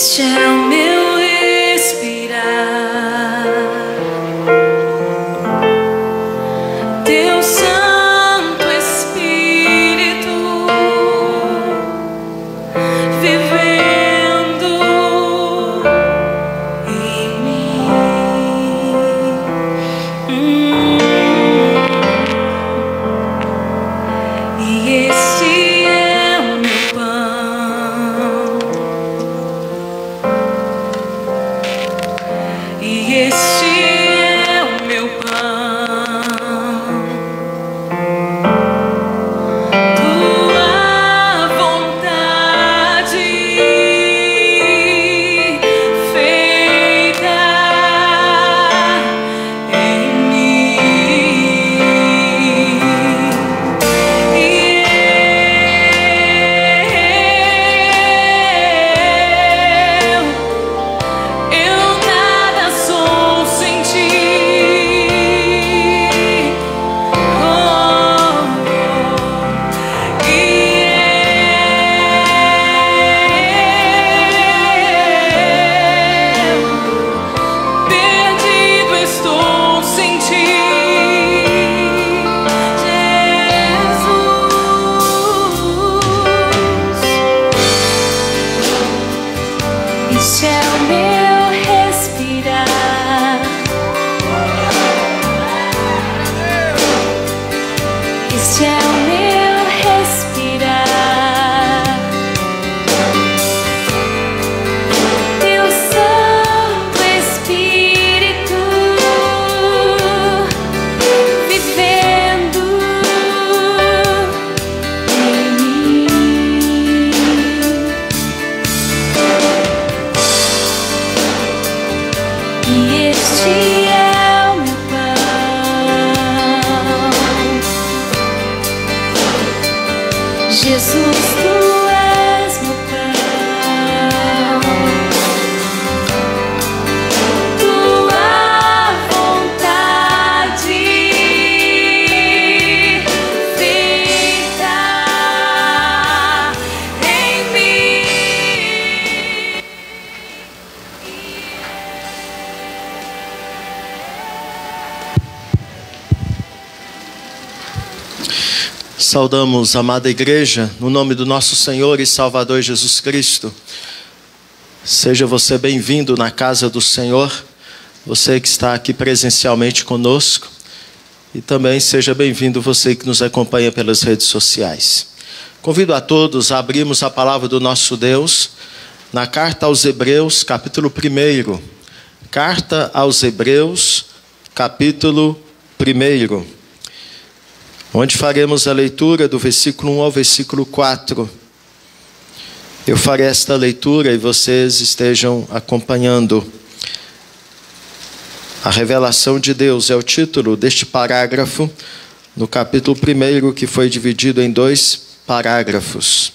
Este é o meu respirar, Teu Santo Espírito vivendo em mim. E este é o meu pão, e este é o meu pão, tua vontade feita em mim. Eu nada sou sem ti. Perdido estou sem ti, Jesus. Este é o meu respirar, este é o meu respirar, Teu Santo Espírito vivendo em mim. E este é o meu pão, Jesus, tu és meu pão, tua vontade feita em mim. Saudamos, amada igreja, no nome do nosso Senhor e Salvador Jesus Cristo. Seja você bem-vindo na casa do Senhor, você que está aqui presencialmente conosco, e também seja bem-vindo você que nos acompanha pelas redes sociais. Convido a todos a abrirmos a palavra do nosso Deus na carta aos Hebreus, capítulo 1. Carta aos Hebreus, capítulo 1. Onde faremos a leitura do versículo 1 ao versículo 4. Eu farei esta leitura e vocês estejam acompanhando. A revelação de Deus é o título deste parágrafo, no capítulo 1, que foi dividido em 2 parágrafos.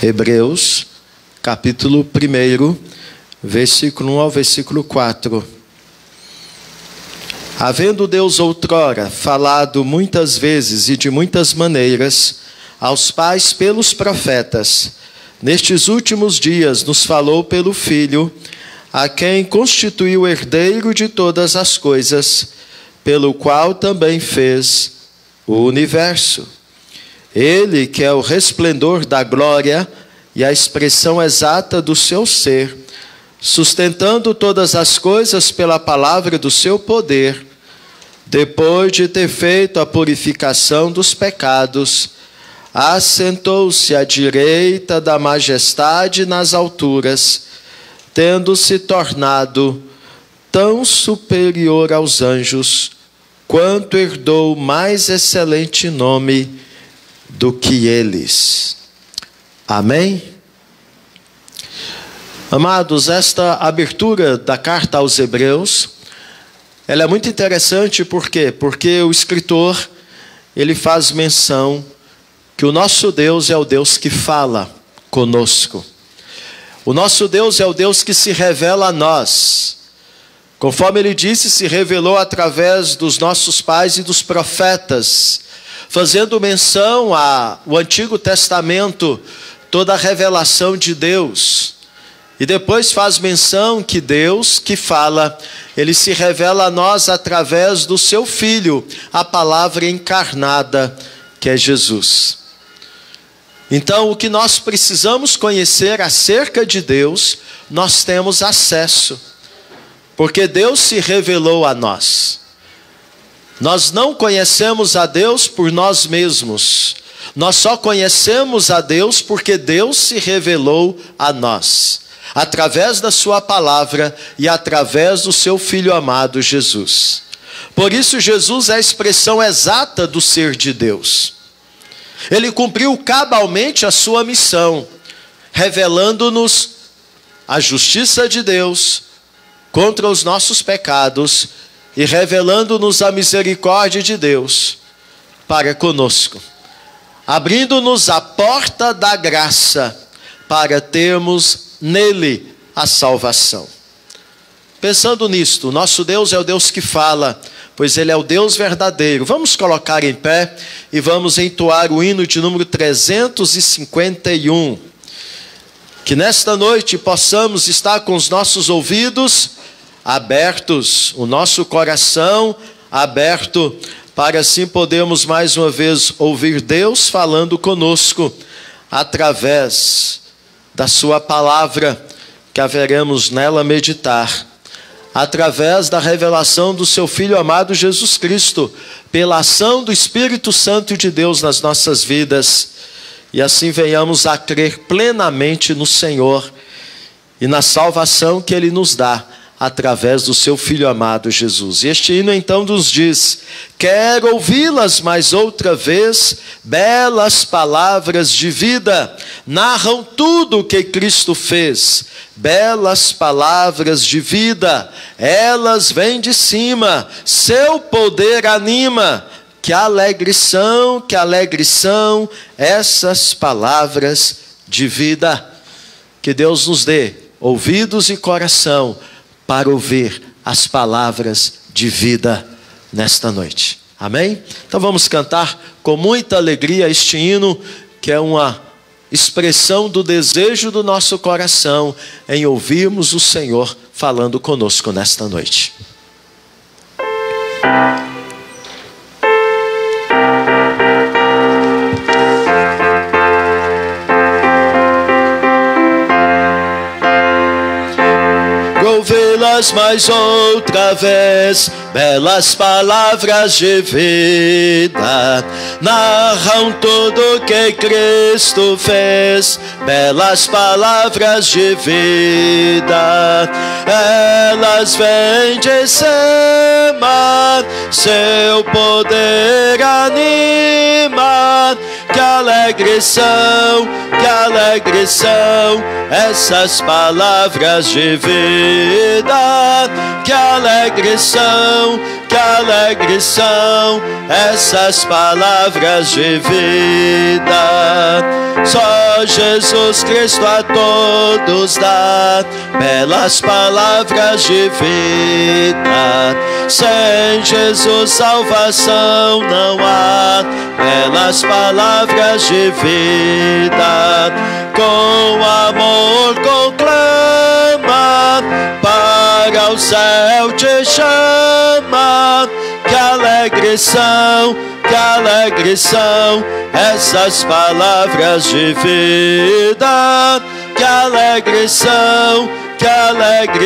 Hebreus, capítulo 1, versículo 1 ao versículo 4. Havendo Deus outrora falado muitas vezes e de muitas maneiras aos pais pelos profetas, nestes últimos dias nos falou pelo Filho, a quem constituiu herdeiro de todas as coisas, pelo qual também fez o universo. Ele, que é o resplendor da glória e a expressão exata do seu ser, sustentando todas as coisas pela palavra do seu poder, depois de ter feito a purificação dos pecados, assentou-se à direita da majestade nas alturas, tendo se tornado tão superior aos anjos, quanto herdou mais excelente nome do que eles. Amém? Amados, esta abertura da carta aos Hebreus, ela é muito interessante, por quê? Porque o escritor, ele faz menção que o nosso Deus é o Deus que fala conosco. O nosso Deus é o Deus que se revela a nós. Conforme ele disse, se revelou através dos nossos pais e dos profetas, fazendo menção ao Antigo Testamento, toda a revelação de Deus. E depois faz menção que Deus que fala, Ele se revela a nós através do seu Filho, a palavra encarnada, que é Jesus. Então, o que nós precisamos conhecer acerca de Deus, nós temos acesso, porque Deus se revelou a nós. Nós não conhecemos a Deus por nós mesmos, nós só conhecemos a Deus porque Deus se revelou a nós, através da sua palavra e através do seu Filho amado Jesus. Por isso Jesus é a expressão exata do ser de Deus. Ele cumpriu cabalmente a sua missão, revelando-nos a justiça de Deus contra os nossos pecados e revelando-nos a misericórdia de Deus para conosco, abrindo-nos a porta da graça para termos nele a salvação. Pensando nisto, nosso Deus é o Deus que fala, pois Ele é o Deus verdadeiro. Vamos colocar em pé e vamos entoar o hino de número 351. Que nesta noite possamos estar com os nossos ouvidos abertos, o nosso coração aberto, para assim podermos mais uma vez ouvir Deus falando conosco, através da sua palavra, que haveremos nela meditar, através da revelação do seu Filho amado Jesus Cristo, pela ação do Espírito Santo de Deus nas nossas vidas, e assim venhamos a crer plenamente no Senhor e na salvação que Ele nos dá, através do seu Filho amado Jesus. E este hino então nos diz: quero ouvi-las mais outra vez, belas palavras de vida, narram tudo o que Cristo fez, belas palavras de vida, elas vêm de cima, seu poder anima, que alegre são essas palavras de vida. Que Deus nos dê ouvidos e coração para ouvir as palavras de vida nesta noite. Amém? Então vamos cantar com muita alegria este hino, que é uma expressão do desejo do nosso coração em ouvirmos o Senhor falando conosco nesta noite. Ouvi-las mais outra vez, belas palavras de vida, narram tudo que Cristo fez, belas palavras de vida, elas vêm de cima, seu poder anima, que alegre são essas palavras de vida, que alegre são essas palavras de vida. Só Jesus Cristo a todos dá belas palavras de vida. Sem Jesus salvação não há, belas palavras de vida. Com amor conclama, para o céu te chama, que alegre são essas palavras de vida, que alegre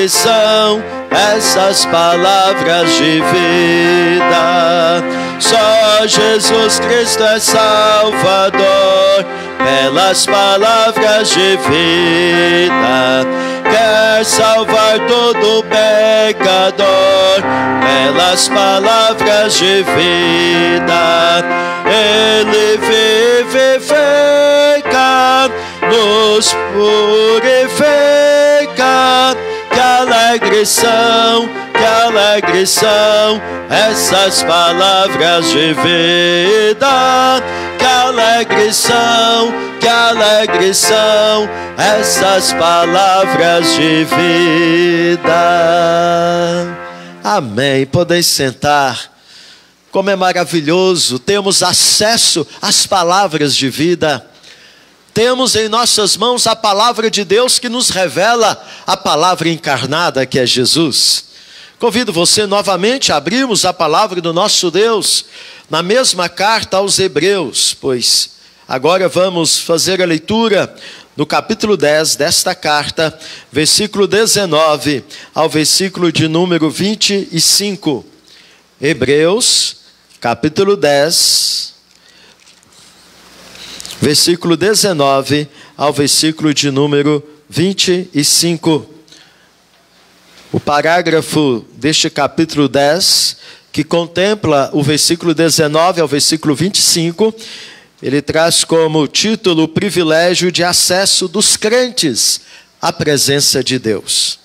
são essas palavras de vida. Só Jesus Cristo é Salvador, belas palavras de vida, quer salvar todo pecador, belas palavras de vida. Ele vivifica, nos purifica, que alegre são essas palavras de vida, que alegre são essas palavras de vida. Amém. Podeis sentar. Como é maravilhoso termos acesso às palavras de vida. Temos em nossas mãos a palavra de Deus que nos revela a palavra encarnada que é Jesus. Convido você novamente a abrirmos a palavra do nosso Deus na mesma carta aos Hebreus, pois agora vamos fazer a leitura no capítulo 10 desta carta, versículo 19 ao versículo de número 25. Hebreus, capítulo 10, versículo 19 ao versículo de número 25. O parágrafo deste capítulo 10, que contempla o versículo 19 ao versículo 25, ele traz como título o privilégio de acesso dos crentes à presença de Deus.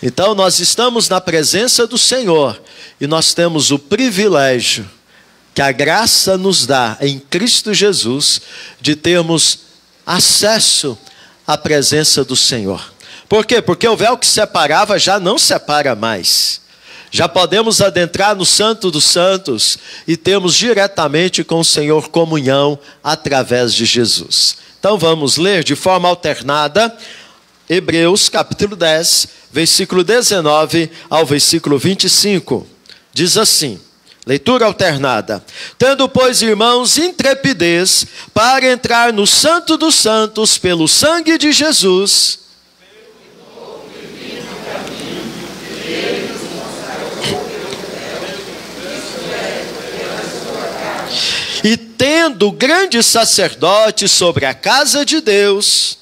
Então nós estamos na presença do Senhor e nós temos o privilégio que a graça nos dá em Cristo Jesus de termos acesso à presença do Senhor. Por quê? Porque o véu que separava já não separa mais. Já podemos adentrar no Santo dos Santos e temos diretamente com o Senhor comunhão através de Jesus. Então vamos ler de forma alternada Hebreus capítulo 10, versículo 19 ao versículo 25. Diz assim, leitura alternada. Tendo, pois, irmãos, intrepidez para entrar no Santo dos Santos pelo sangue de Jesus, e tendo grande sacerdote sobre a casa de Deus,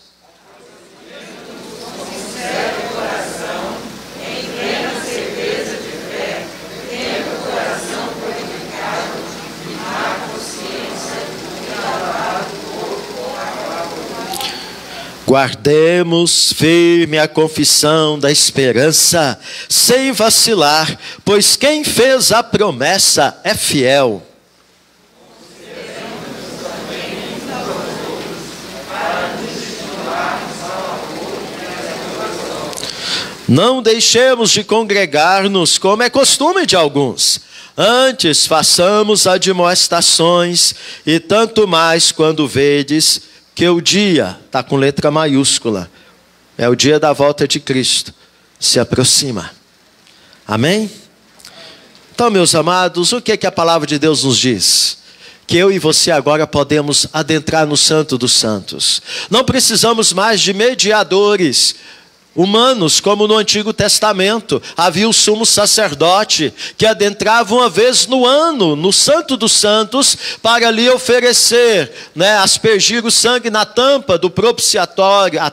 guardemos firme a confissão da esperança, sem vacilar, pois quem fez a promessa é fiel. Não deixemos de congregar-nos, como é costume de alguns. Antes façamos admoestações, e tanto mais quando vedes que o dia, está com letra maiúscula, é o dia da volta de Cristo, se aproxima. Amém? Então, meus amados, o que é que a palavra de Deus nos diz? Que eu e você agora podemos adentrar no Santo dos Santos. Não precisamos mais de mediadores humanos, como no Antigo Testamento. Havia o sumo sacerdote que adentrava uma vez no ano no Santo dos Santos para ali oferecer, aspergir o sangue na tampa do propiciatório, a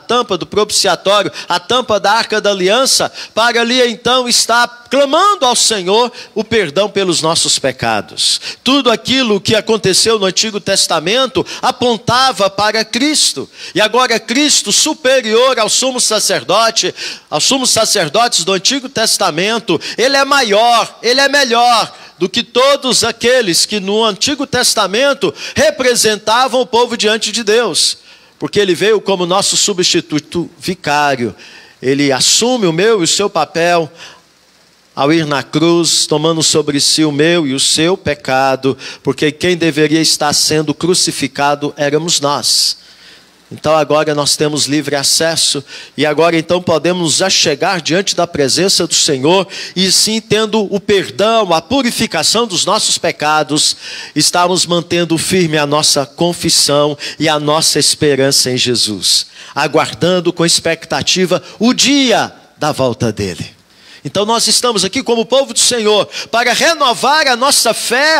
tampa da Arca da Aliança, para ali então estar clamando ao Senhor o perdão pelos nossos pecados. Tudo aquilo que aconteceu no Antigo Testamento apontava para Cristo. E agora Cristo, superior ao sumo sacerdote, aos sumos sacerdotes do Antigo Testamento, ele é maior, ele é melhor do que todos aqueles que no Antigo Testamento representavam o povo diante de Deus. Porque ele veio como nosso substituto vicário. Ele assume o meu e o seu papel ao ir na cruz, tomando sobre si o meu e o seu pecado, porque quem deveria estar sendo crucificado éramos nós. Então agora nós temos livre acesso, e agora então podemos nos achegar diante da presença do Senhor, e sim, tendo o perdão, a purificação dos nossos pecados, estamos mantendo firme a nossa confissão e a nossa esperança em Jesus, aguardando com expectativa o dia da volta dele. Então nós estamos aqui como povo do Senhor para renovar a nossa fé,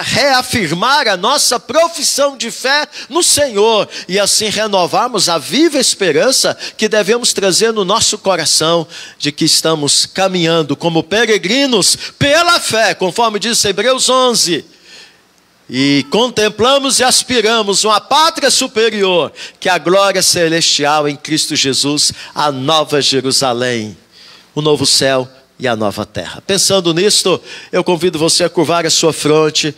reafirmar a nossa profissão de fé no Senhor, e assim renovarmos a viva esperança que devemos trazer no nosso coração, de que estamos caminhando como peregrinos pela fé, conforme diz Hebreus 11, e contemplamos e aspiramos uma pátria superior, que é a glória celestial em Cristo Jesus, a nova Jerusalém, o novo céu e a nova terra. Pensando nisto, eu convido você a curvar a sua fronte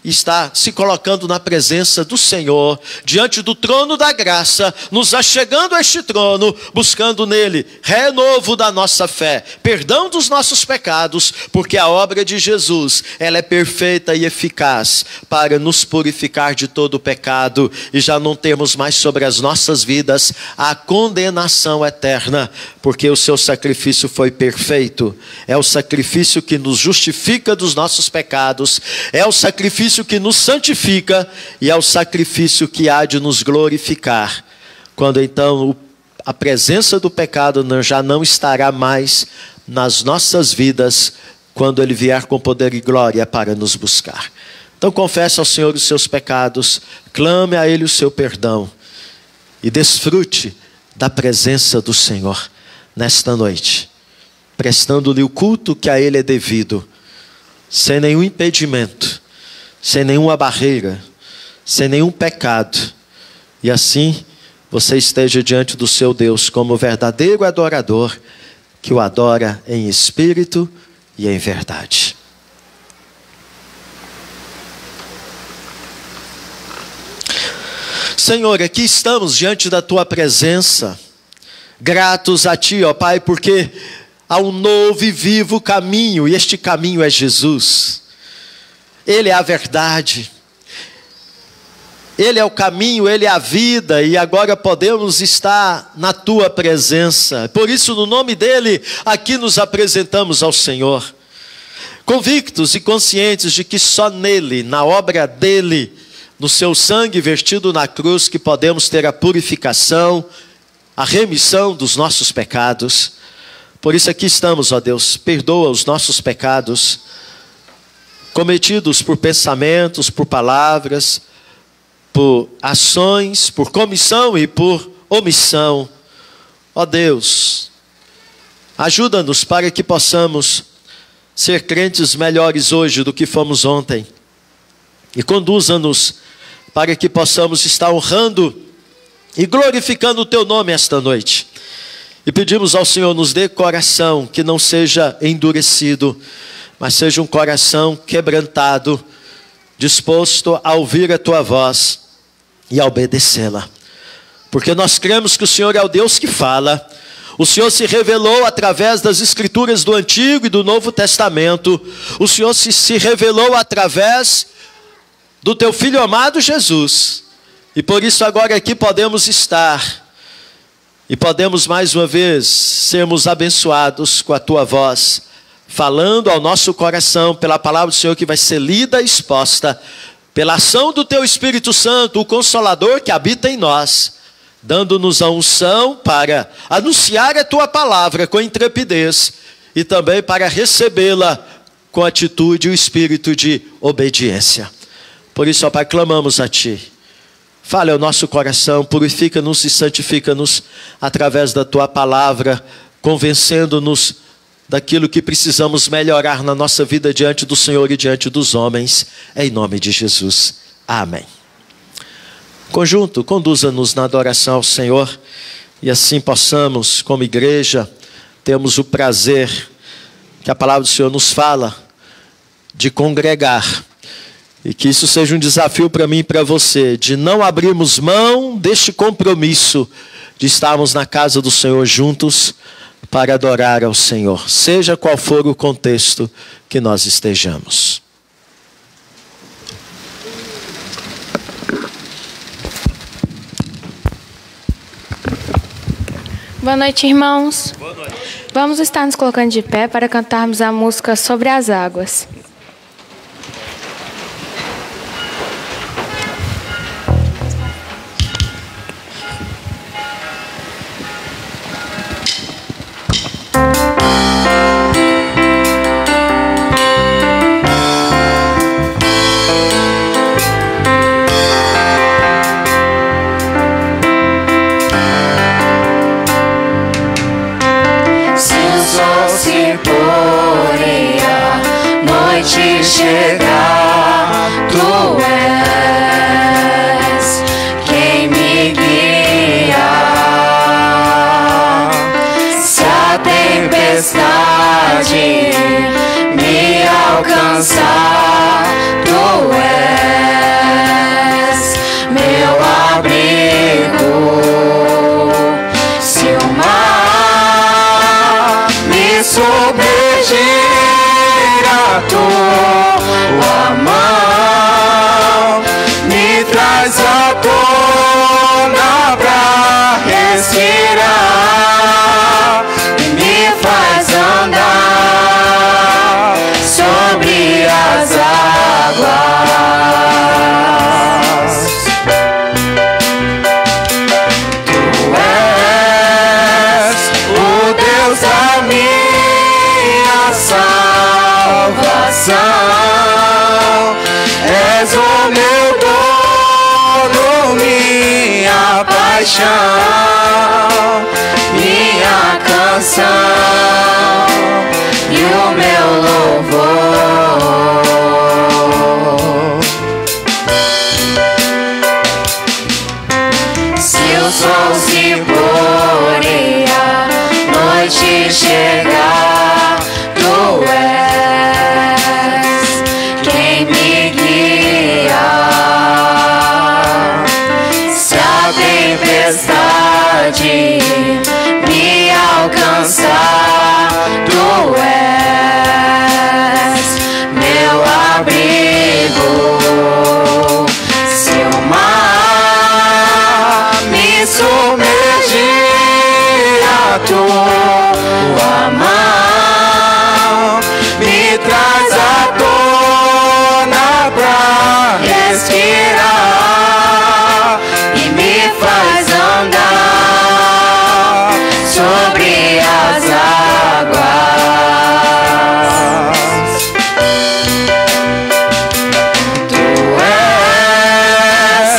está se colocando na presença do Senhor, diante do trono da graça, nos achegando a este trono, buscando nele renovo da nossa fé, perdão dos nossos pecados, porque a obra de Jesus, ela é perfeita e eficaz para nos purificar de todo o pecado e já não temos mais sobre as nossas vidas a condenação eterna, porque o seu sacrifício foi perfeito. É o sacrifício que nos justifica dos nossos pecados, é o sacrifício que nos santifica e é o sacrifício que há de nos glorificar. Quando então a presença do pecado já não estará mais nas nossas vidas, quando ele vier com poder e glória para nos buscar. Então confesse ao Senhor os seus pecados, clame a ele o seu perdão e desfrute da presença do Senhor nesta noite, prestando-lhe o culto que a ele é devido, sem nenhum impedimento, sem nenhuma barreira, sem nenhum pecado, e assim você esteja diante do seu Deus como verdadeiro adorador, que o adora em espírito e em verdade. Senhor, aqui estamos diante da tua presença, gratos a ti, ó Pai, porque há um novo e vivo caminho, e este caminho é Jesus. Ele é a verdade, ele é o caminho, ele é a vida, e agora podemos estar na tua presença. Por isso, no nome dele, aqui nos apresentamos ao Senhor, convictos e conscientes de que só nele, na obra dele, no seu sangue vertido na cruz, que podemos ter a purificação, a remissão dos nossos pecados. Por isso aqui estamos, ó Deus, perdoa os nossos pecados, cometidos por pensamentos, por palavras, por ações, por comissão e por omissão. Ó Deus, ajuda-nos para que possamos ser crentes melhores hoje do que fomos ontem. E conduza-nos para que possamos estar honrando e glorificando o teu nome esta noite. E pedimos ao Senhor, nos dê coração que não seja endurecido, mas seja um coração quebrantado, disposto a ouvir a tua voz e a obedecê-la. Porque nós cremos que o Senhor é o Deus que fala. O Senhor se revelou através das escrituras do Antigo e do Novo Testamento. O Senhor se revelou através do teu Filho amado Jesus. E por isso agora aqui podemos estar. E podemos mais uma vez sermos abençoados com a tua voz, falando ao nosso coração pela palavra do Senhor que vai ser lida e exposta, pela ação do teu Espírito Santo, o Consolador que habita em nós, dando-nos a unção para anunciar a tua palavra com intrepidez e também para recebê-la com atitude e o espírito de obediência. Por isso, ó Pai, clamamos a ti. Fale ao nosso coração, purifica-nos e santifica-nos através da tua palavra, convencendo-nos daquilo que precisamos melhorar na nossa vida diante do Senhor e diante dos homens, em nome de Jesus. Amém. Conjunto, conduza-nos na adoração ao Senhor, e assim possamos, como igreja, termos o prazer que a palavra do Senhor nos fala, de congregar. E que isso seja um desafio para mim e para você, de não abrirmos mão deste compromisso, de estarmos na casa do Senhor juntos, para adorar ao Senhor, seja qual for o contexto que nós estejamos. Boa noite, irmãos. Boa noite. Vamos estar nos colocando de pé para cantarmos a música Sobre as Águas. Chegar, tu és quem me guia. Se a tempestade me alcançar, tu és paixão, minha canção e o meu louvor. Se o sol se pôr e a noite chegar, tu és quem me guia. Se a tempestade me alcançar, tu és meu abrigo. Se o mar me submergir, a tua mão me traz à tona pra respirar e me faz andar sobre as águas. Tu és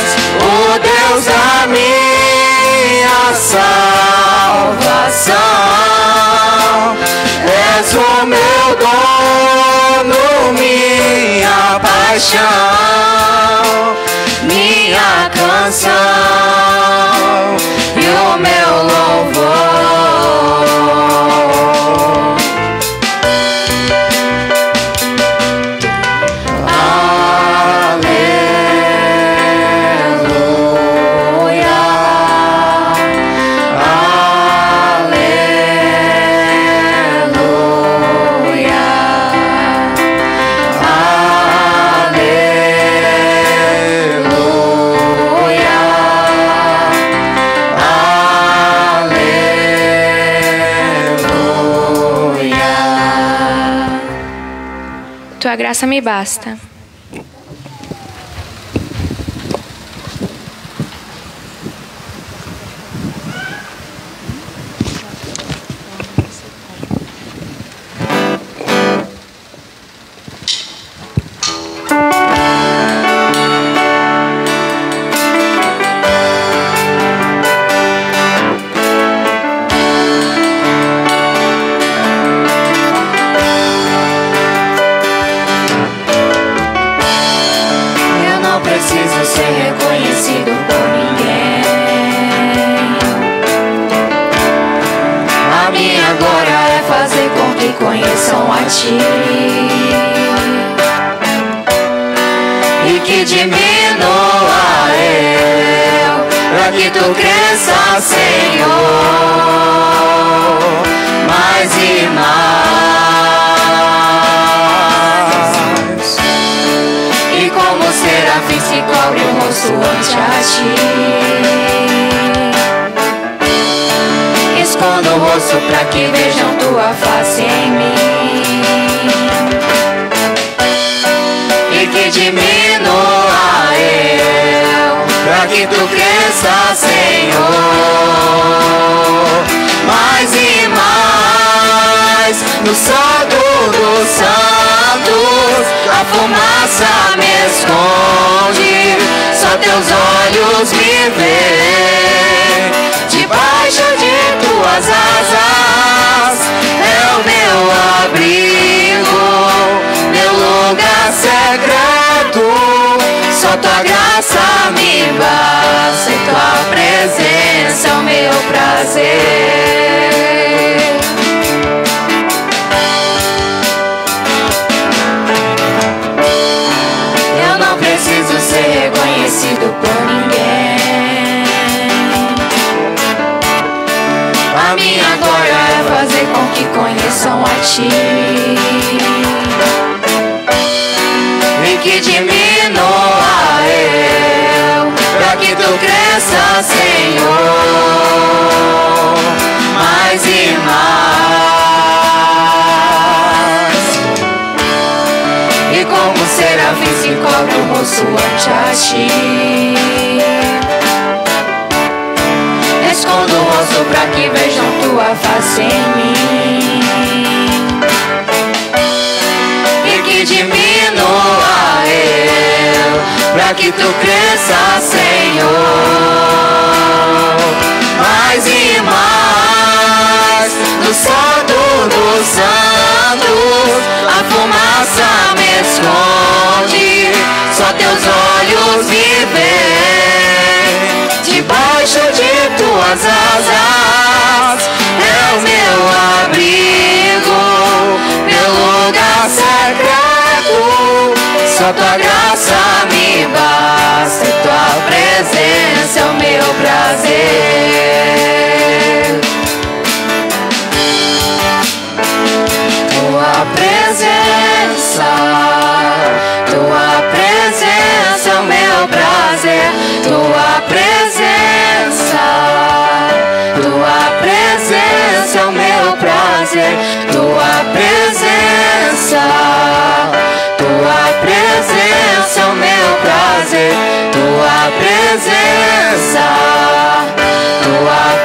o Deus da minha salvação, és o meu dono, minha paixão, minha canção e o meu louvor. Aleluia, aleluia, aleluia. Tua graça me basta. Preciso ser reconhecido por ninguém. A minha glória é fazer com que conheçam a Ti e que diminua eu, pra que Tu cresça, Senhor, mais e mais. E como serafim se cobre o rosto ante a Ti, escondo o rosto pra que vejam Tua face em mim e que diminua eu, pra que Tu cresça, Senhor, mais e mais. No Santo dos Santos a fumaça me esconde, só Teus olhos me veem. Debaixo de Tuas asas é o meu abrigo, meu lugar secreto. Só Tua graça me basta e Tua presença é o meu prazer. Preciso ser reconhecido por ninguém. A minha glória é fazer com que conheçam a Ti e que diminua eu, pra que Tu cresça, Senhor, mais e mais. E como serafim se cobre o rosto ante a Ti, escondo o rosto pra que vejam Tua face em mim e que diminua eu, pra que Tu cresça, Senhor, Só tua graça me basta e tua presença é o meu prazer. Tua presença é o meu prazer. Tua presença é o meu prazer. Tua presença é o meu prazer. Tua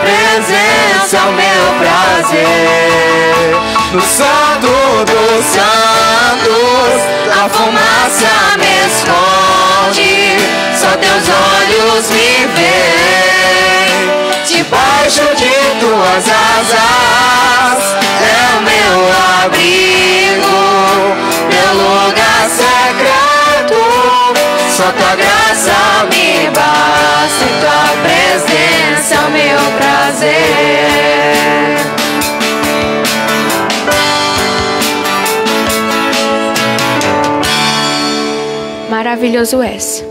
presença é o meu prazer. No santo dos santos, a fumaça me esconde, só teus olhos me veem. Debaixo de tuas asas é o meu abrigo, meu lugar secreto. Só tua graça me basta e tua presença é o meu prazer. Maravilhoso és.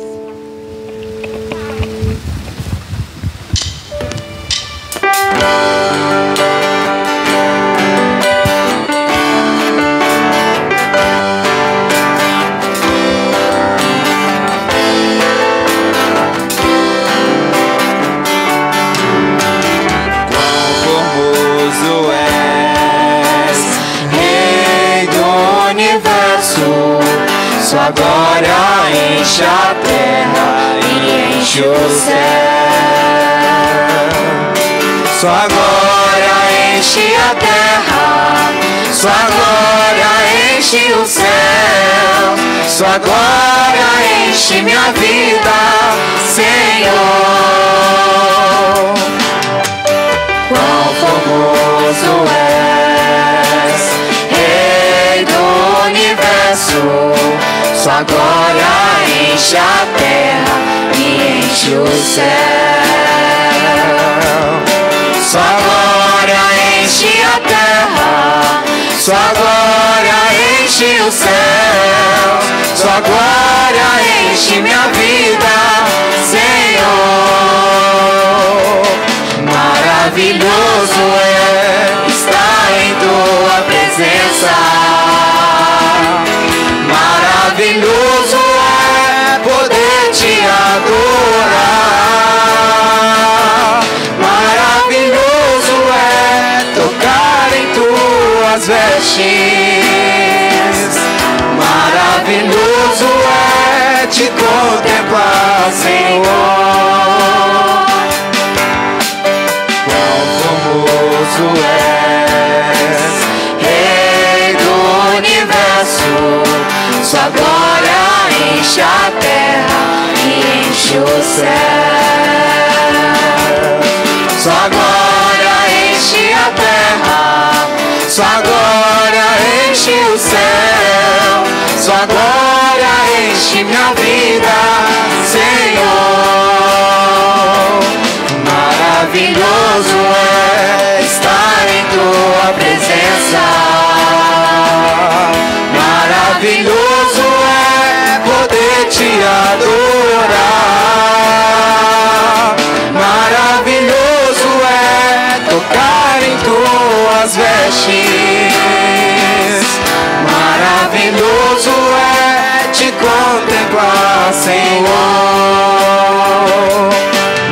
Sua glória enche a terra e enche o céu. Sua glória enche a terra, sua glória enche o céu. Sua glória enche minha vida, Senhor. Quão famoso és, Rei do universo. Sua glória enche a terra e enche o céu. Sua glória enche a terra, sua glória enche o céu. Sua glória enche minha vida, Senhor. Maravilhoso é estar em tua presença. Maravilhoso é poder te adorar. Maravilhoso é tocar em tuas vestes. Maravilhoso é te contemplar, Senhor. Quão famoso és, Rei do universo. Sua glória enche a terra e enche o céu. Sua glória enche a terra, sua glória enche o céu. Sua glória enche minha vida, Senhor. Maravilhoso é estar em tua presença. Maravilhoso é poder te adorar. Maravilhoso é tocar em tuas vestes. Maravilhoso é te contemplar, Senhor.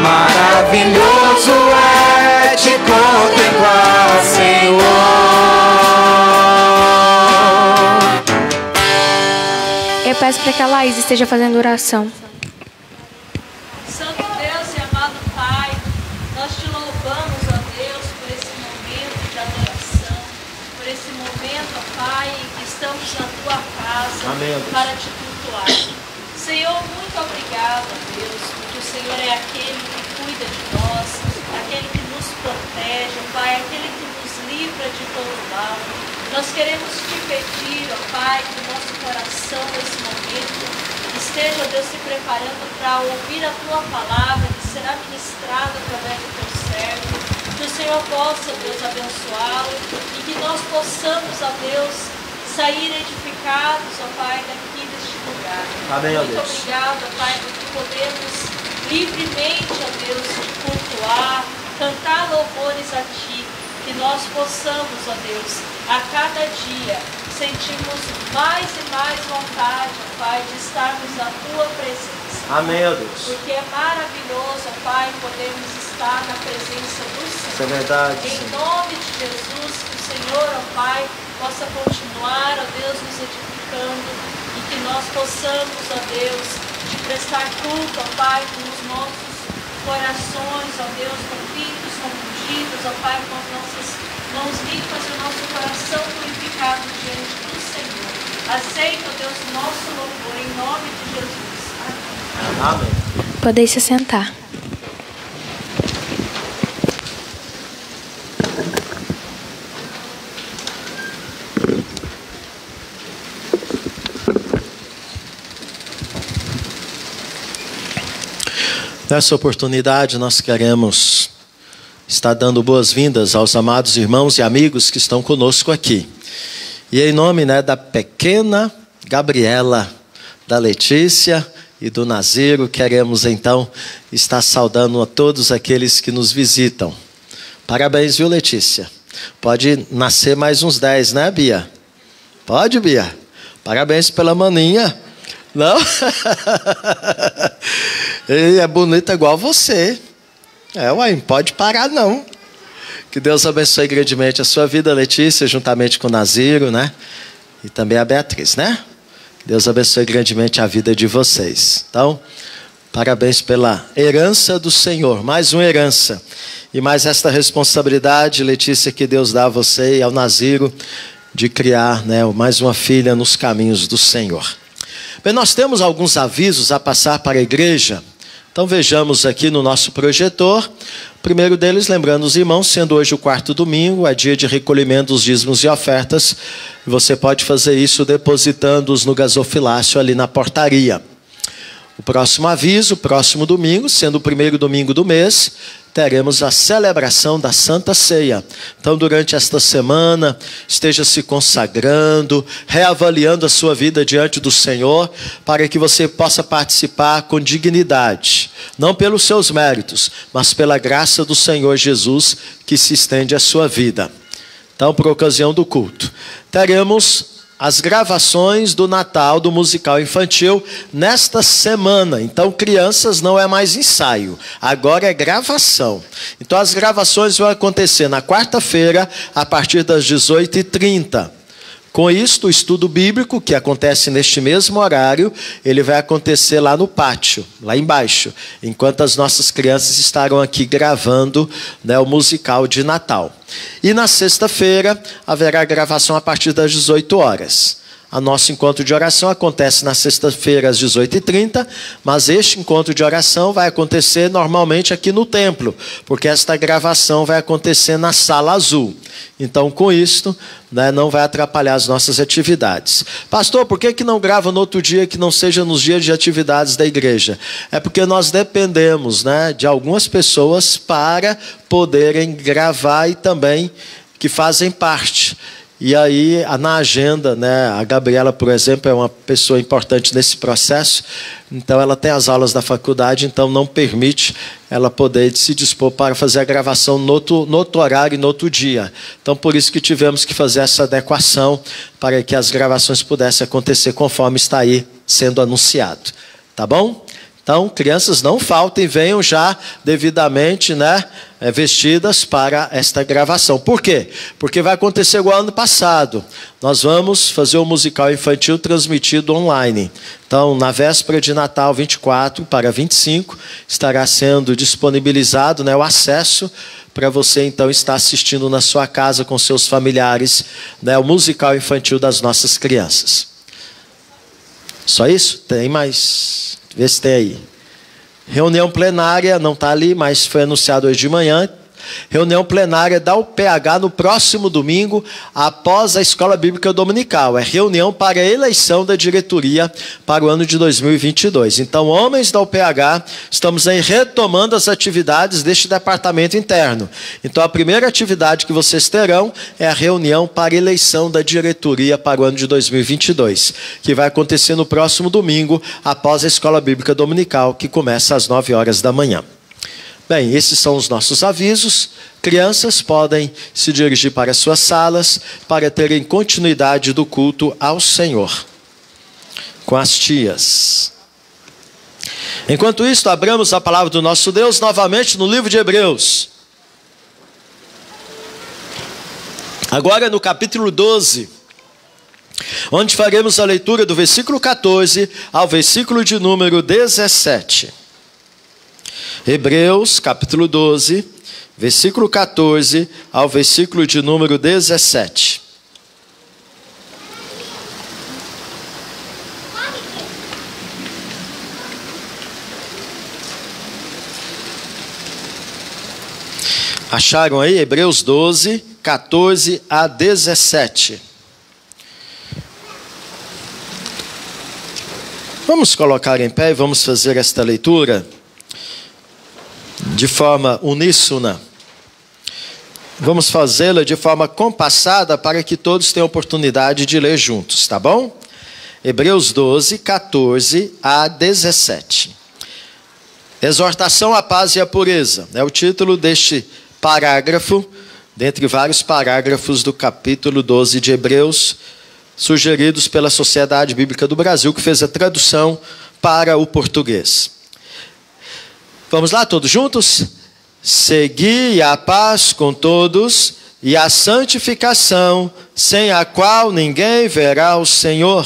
Maravilhoso é te contemplar, Senhor. Eu peço para que a Laís esteja fazendo oração. Santo Deus e amado Pai, nós te louvamos, ó Deus, por esse momento de adoração, por esse momento, ó Pai, em que estamos na tua casa. Amém. Para te cultuar. Senhor, muito obrigado, ó Deus, porque o Senhor é aquele que cuida de nós, aquele que nos protege, ó Pai, aquele que nos livra de todo mal. Nós queremos te pedir, ó Pai, que o nosso coração nesse momento esteja, ó Deus, se preparando para ouvir a tua palavra que será ministrada através do teu servo. Que o Senhor possa, Deus, abençoá-lo e que nós possamos, ó Deus, sair edificados, ó Pai, daqui deste lugar. lugar. Amém, ó Muito Deus. obrigada, Pai, porque podemos livremente, ó Deus, te cultuar, cantar louvores a Ti, que nós possamos, ó Deus, a cada dia sentirmos mais e mais vontade, ó Pai, de estarmos na Tua presença. Amém, ó Deus. Porque é maravilhoso, ó Pai, podermos estar na presença do Senhor. Isso é verdade. Em nome de Jesus, que o Senhor, ó Pai, possa continuar, ó Deus, nos edificando e que nós possamos, ó Deus, te prestar culto, ó Pai, com os nossos corações, ó Deus, convictos, confundidos, ó Pai, com as nossas mãos limpas e o nosso coração purificado diante do Senhor. Aceita, ó Deus, o nosso louvor em nome de Jesus. Amém. Amém. Podeis se sentar. Nessa oportunidade, nós queremos estar dando boas-vindas aos amados irmãos e amigos que estão conosco aqui. E em nome, da pequena Gabriela, da Letícia e do Naziro, queremos então estar saudando a todos aqueles que nos visitam. Parabéns, viu, Letícia? Pode nascer mais uns 10, né, Bia? Pode, Bia? Parabéns pela maninha. Não? Ele é bonito igual você. Uai, não pode parar não. Que Deus abençoe grandemente a sua vida, Letícia, juntamente com o Naziro, né? E também a Beatriz, né? Deus abençoe grandemente a vida de vocês. Então, parabéns pela herança do Senhor. Mais uma herança. E mais esta responsabilidade, Letícia, que Deus dá a você e ao Naziro de criar, mais uma filha nos caminhos do Senhor. Bem, nós temos alguns avisos a passar para a igreja. Então vejamos aqui no nosso projetor. O primeiro deles, lembrando os irmãos, sendo hoje o 4º domingo, é dia de recolhimento dos dízimos e ofertas. Você pode fazer isso depositando-os no gasofilácio ali na portaria. O próximo aviso, próximo domingo, sendo o primeiro domingo do mês, teremos a celebração da Santa Ceia. Então, durante esta semana, esteja se consagrando, reavaliando a sua vida diante do Senhor, para que você possa participar com dignidade, não pelos seus méritos, mas pela graça do Senhor Jesus, que se estende à sua vida. Então, por ocasião do culto, teremos as gravações do Natal do musical infantil nesta semana. Então, crianças, não é mais ensaio, agora é gravação. Então, as gravações vão acontecer na quarta-feira, a partir das 18h30. Com isto, o estudo bíblico, que acontece neste mesmo horário, ele vai acontecer lá no pátio, lá embaixo, enquanto as nossas crianças estarão aqui gravando, o musical de Natal. E na sexta-feira, haverá gravação a partir das 18 horas. O nosso encontro de oração acontece na sexta-feira às 18h30, mas este encontro de oração vai acontecer normalmente aqui no templo, porque esta gravação vai acontecer na sala azul. Então, com isto, não vai atrapalhar as nossas atividades. Pastor, por que não grava no outro dia que não seja nos dias de atividades da igreja? É porque nós dependemos, de algumas pessoas para poderem gravar e também que fazem parte. E aí, na agenda, a Gabriela, por exemplo, é uma pessoa importante nesse processo, então ela tem as aulas da faculdade, então não permite ela poder se dispor para fazer a gravação no outro horário e no outro dia. Então, por isso que tivemos que fazer essa adequação para que as gravações pudessem acontecer conforme está aí sendo anunciado. Tá bom? Então, crianças, não faltem, venham já devidamente, vestidas para esta gravação. Por quê? Porque vai acontecer igual ano passado. Nós vamos fazer um musical infantil transmitido online. Então, na véspera de Natal, 24 para 25, estará sendo disponibilizado, o acesso para você, então, estar assistindo na sua casa com seus familiares, o musical infantil das nossas crianças. Só isso? Tem mais? Vê se tem aí. Reunião plenária, não está ali, mas foi anunciado hoje de manhã. reunião plenária da UPH no próximo domingo, após a Escola Bíblica Dominical. É reunião para a eleição da diretoria para o ano de 2022. Então, homens da UPH, estamos aí retomando as atividades deste departamento interno. Então, a primeira atividade que vocês terão é a reunião para a eleição da diretoria para o ano de 2022, que vai acontecer no próximo domingo, após a Escola Bíblica Dominical, que começa às 9 horas da manhã. Bem, esses são os nossos avisos. Crianças podem se dirigir para as suas salas para terem continuidade do culto ao Senhor com as tias. Enquanto isso, abramos a palavra do nosso Deus novamente no livro de Hebreus. Agora no capítulo 12, onde faremos a leitura do versículo 14 ao versículo de número 17. Hebreus, capítulo 12, versículo 14 ao versículo de número 17. Acharam aí? Hebreus 12, 14 a 17. Vamos colocar em pé e vamos fazer esta leitura de forma uníssona. Vamos fazê-la de forma compassada para que todos tenham oportunidade de ler juntos, tá bom? Hebreus 12, 14 a 17. Exortação à paz e à pureza é o título deste parágrafo, dentre vários parágrafos do capítulo 12 de Hebreus, sugeridos pela Sociedade Bíblica do Brasil, que fez a tradução para o português. Vamos lá, todos juntos? Segui a paz com todos e a santificação, sem a qual ninguém verá o Senhor,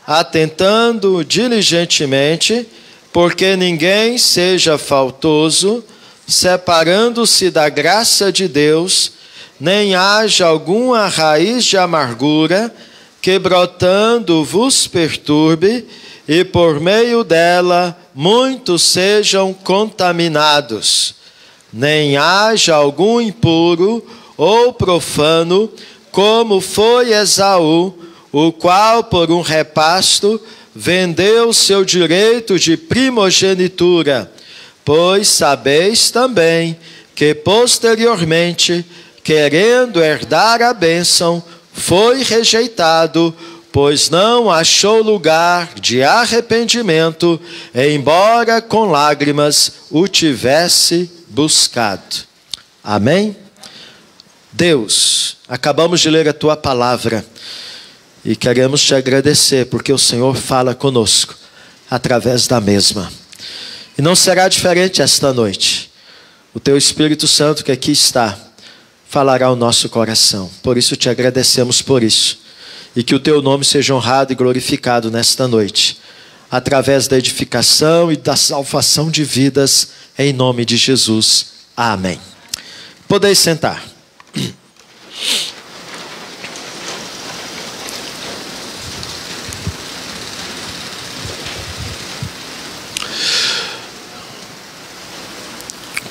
atentando diligentemente, porque ninguém seja faltoso, separando-se da graça de Deus, nem haja alguma raiz de amargura, que brotando vos perturbe, e por meio dela muitos sejam contaminados. Nem haja algum impuro ou profano, como foi Esaú, o qual por um repasto vendeu seu direito de primogenitura. Pois sabeis também que posteriormente, querendo herdar a bênção, foi rejeitado, pois não achou lugar de arrependimento, embora com lágrimas o tivesse buscado. Amém? Deus, acabamos de ler a Tua palavra e queremos Te agradecer, porque o Senhor fala conosco através da mesma. E não será diferente esta noite. O Teu Espírito Santo que aqui está, falará ao nosso coração. Por isso Te agradecemos por isso. E que o Teu nome seja honrado e glorificado nesta noite, através da edificação e da salvação de vidas, em nome de Jesus. Amém. Podeis sentar.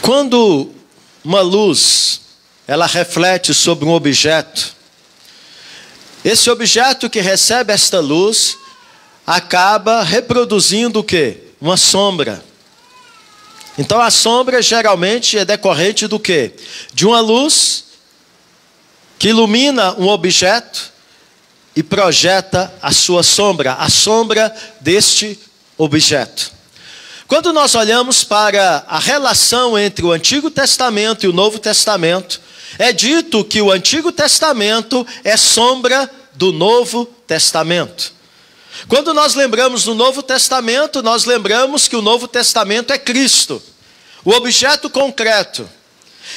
Quando uma luz, ela reflete sobre um objeto, esse objeto que recebe esta luz, acaba reproduzindo o quê? Uma sombra. Então a sombra geralmente é decorrente do quê? De uma luz que ilumina um objeto e projeta a sua sombra, a sombra deste objeto. Quando nós olhamos para a relação entre o Antigo Testamento e o Novo Testamento, é dito que o Antigo Testamento é sombra do Novo Testamento. Quando nós lembramos do Novo Testamento, nós lembramos que o Novo Testamento é Cristo, o objeto concreto.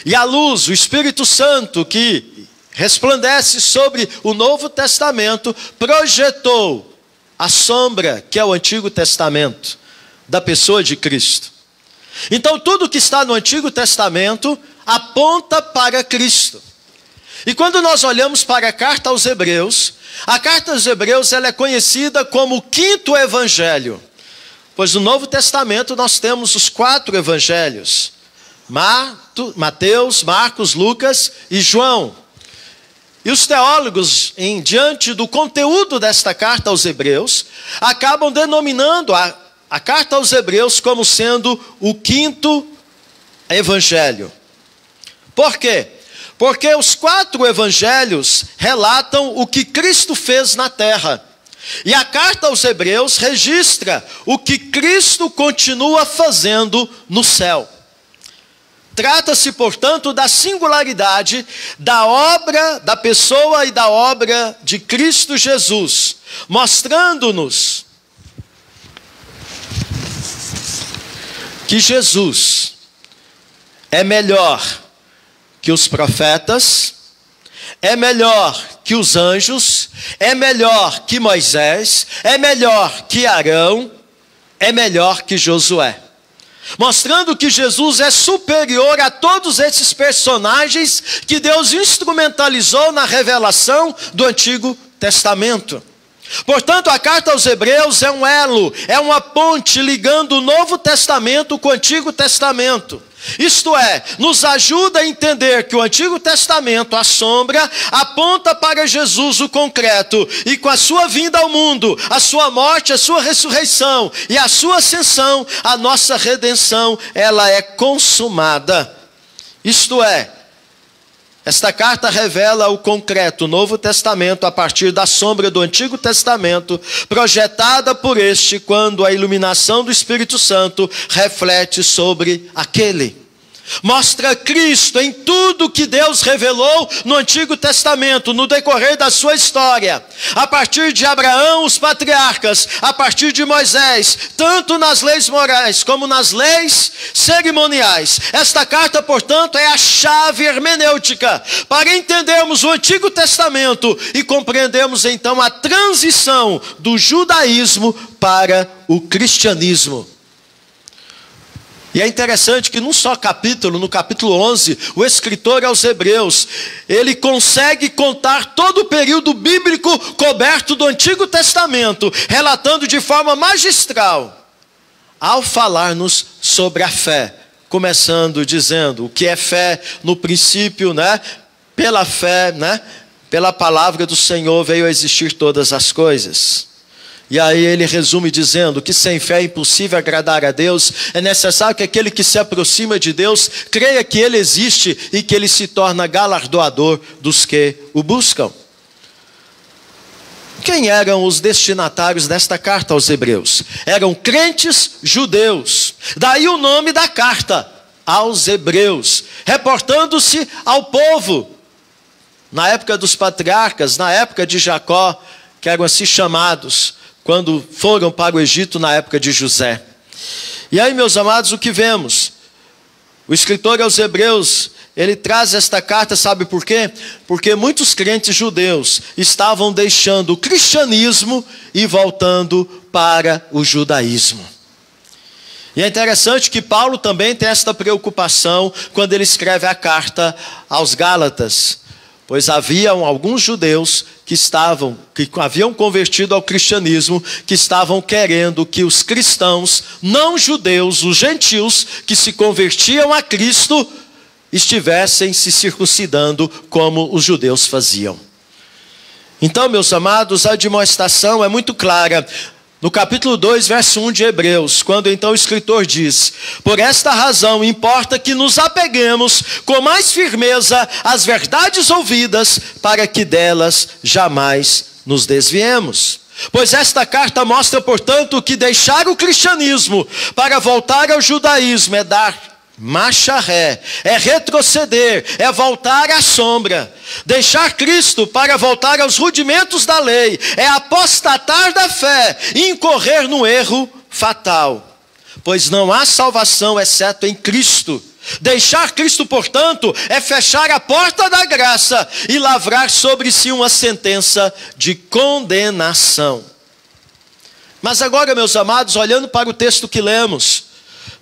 E a luz, o Espírito Santo que resplandece sobre o Novo Testamento, projetou a sombra que é o Antigo Testamento, da pessoa de Cristo. Então tudo que está no Antigo Testamento aponta para Cristo. E quando nós olhamos para a carta aos Hebreus, a carta aos Hebreus ela é conhecida como o 5º evangelho. Pois no Novo Testamento nós temos os 4 evangelhos. Mateus, Marcos, Lucas e João. E os teólogos, diante do conteúdo desta carta aos Hebreus, acabam denominando a carta aos Hebreus como sendo o 5º evangelho. Por quê? Porque os 4 evangelhos relatam o que Cristo fez na terra. E a carta aos Hebreus registra o que Cristo continua fazendo no céu. Trata-se, portanto, da singularidade da obra, da pessoa e da obra de Cristo Jesus, mostrando-nos que Jesus é melhor que os profetas, é melhor que os anjos, é melhor que Moisés, é melhor que Arão, é melhor que Josué. Mostrando que Jesus é superior a todos esses personagens que Deus instrumentalizou na revelação do Antigo Testamento. Portanto, a carta aos Hebreus é um elo, é uma ponte ligando o Novo Testamento com o Antigo Testamento. Isto é, nos ajuda a entender que o Antigo Testamento, a sombra, aponta para Jesus, o concreto, e com a sua vinda ao mundo, a sua morte, a sua ressurreição e a sua ascensão, a nossa redenção, ela é consumada. Isto é, esta carta revela o concreto, o Novo Testamento, a partir da sombra do Antigo Testamento, projetada por este, quando a iluminação do Espírito Santo reflete sobre aquele. Mostra Cristo em tudo que Deus revelou no Antigo Testamento, no decorrer da sua história. A partir de Abraão, os patriarcas, a partir de Moisés, tanto nas leis morais como nas leis cerimoniais. Esta carta, portanto, é a chave hermenêutica para entendermos o Antigo Testamento e compreendermos então a transição do judaísmo para o cristianismo. E é interessante que num só capítulo, no capítulo 11, o escritor aos Hebreus, ele consegue contar todo o período bíblico coberto do Antigo Testamento, relatando de forma magistral, ao falar-nos sobre a fé. Começando dizendo o que é fé no princípio, né? Pela fé, né? Pela palavra do Senhor veio a existir todas as coisas. E aí ele resume dizendo que sem fé é impossível agradar a Deus. É necessário que aquele que se aproxima de Deus creia que Ele existe e que Ele se torna galardoador dos que o buscam. Quem eram os destinatários desta carta aos Hebreus? Eram crentes judeus. Daí o nome da carta, aos Hebreus, reportando-se ao povo. Na época dos patriarcas, na época de Jacó, que eram assim chamados, quando foram para o Egito na época de José. E aí, meus amados, o que vemos? O escritor aos Hebreus, ele traz esta carta, sabe por quê? Porque muitos crentes judeus estavam deixando o cristianismo e voltando para o judaísmo. E é interessante que Paulo também tem esta preocupação quando ele escreve a carta aos Gálatas. Pois haviam alguns judeus que haviam convertido ao cristianismo, que estavam querendo que os cristãos não judeus, os gentios, que se convertiam a Cristo, estivessem se circuncidando como os judeus faziam. Então, meus amados, a admoestação é muito clara. No capítulo 2, verso 1 de Hebreus, quando então o escritor diz: por esta razão importa que nos apeguemos com mais firmeza às verdades ouvidas, para que delas jamais nos desviemos. Pois esta carta mostra, portanto, que deixar o cristianismo para voltar ao judaísmo é dar marcha ré, é retroceder, é voltar à sombra. Deixar Cristo para voltar aos rudimentos da lei é apostatar da fé e incorrer no erro fatal. Pois não há salvação exceto em Cristo. Deixar Cristo, portanto, é fechar a porta da graça e lavrar sobre si uma sentença de condenação. Mas agora, meus amados, olhando para o texto que lemos,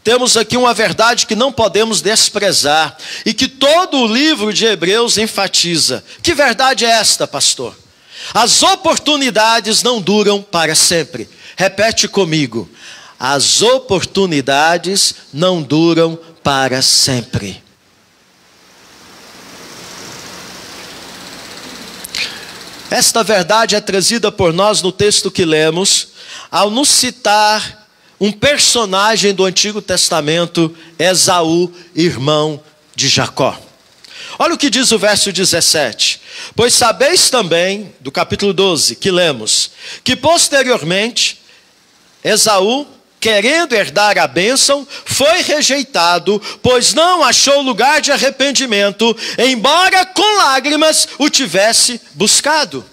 temos aqui uma verdade que não podemos desprezar e que todo o livro de Hebreus enfatiza. Que verdade é esta, pastor? As oportunidades não duram para sempre. Repete comigo. As oportunidades não duram para sempre. Esta verdade é trazida por nós no texto que lemos, ao nos citar um personagem do Antigo Testamento, Esaú, irmão de Jacó. Olha o que diz o verso 17. Pois sabeis também, do capítulo 12, que lemos, que posteriormente, Esaú, querendo herdar a bênção, foi rejeitado, pois não achou lugar de arrependimento, embora com lágrimas o tivesse buscado.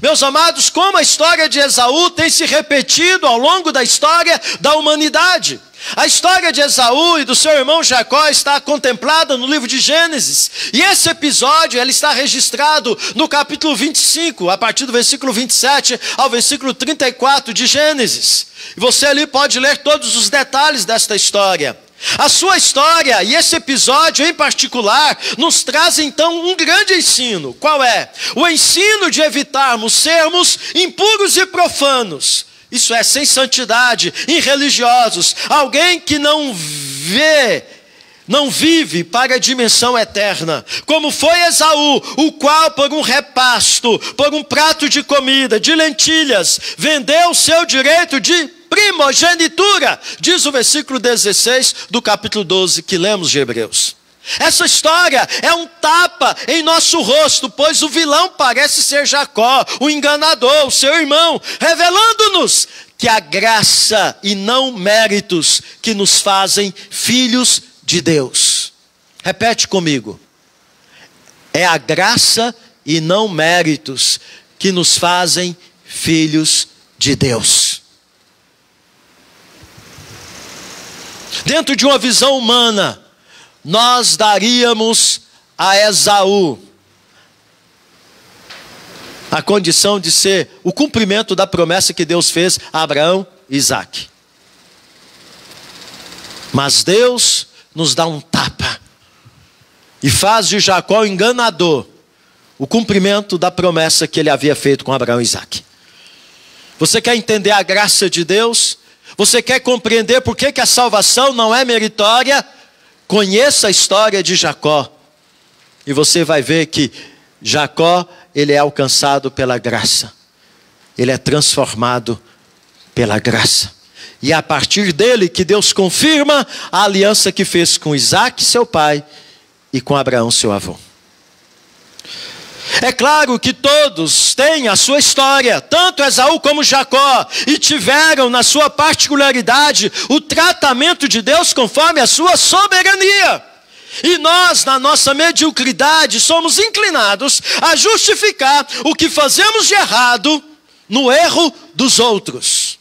Meus amados, como a história de Esaú tem se repetido ao longo da história da humanidade. A história de Esaú e do seu irmão Jacó está contemplada no livro de Gênesis. E esse episódio ele está registrado no capítulo 25, a partir do versículo 27 ao versículo 34 de Gênesis. E você ali pode ler todos os detalhes desta história. A sua história e esse episódio em particular nos traz então um grande ensino. Qual é? O ensino de evitarmos sermos impuros e profanos. Isso é, sem santidade, irreligiosos, alguém que não vive para a dimensão eterna, como foi Esaú, o qual por um repasto, por um prato de comida, de lentilhas, vendeu o seu direito de primogenitura, diz o versículo 16 do capítulo 12 que lemos de Hebreus. Essa história é um tapa em nosso rosto, pois o vilão parece ser Jacó, o enganador, o seu irmão, revelando-nos que a graça e não méritos que nos fazem filhos de Deus. Repete comigo. É a graça e não méritos que nos fazem filhos de Deus. Dentro de uma visão humana, nós daríamos a Esaú a condição de ser o cumprimento da promessa que Deus fez a Abraão e Isaque. Mas Deus nos dá um tapa e faz de Jacó o enganador, o cumprimento da promessa que ele havia feito com Abraão e Isaque. Você quer entender a graça de Deus? Você quer compreender por que a salvação não é meritória? Conheça a história de Jacó e você vai ver que Jacó, ele é alcançado pela graça. Ele é transformado pela graça. E é a partir dele que Deus confirma a aliança que fez com Isaque, seu pai, e com Abraão, seu avô. É claro que todos têm a sua história, tanto Esaú como Jacó, e tiveram na sua particularidade o tratamento de Deus conforme a sua soberania. E nós, na nossa mediocridade, somos inclinados a justificar o que fazemos de errado no erro dos outros.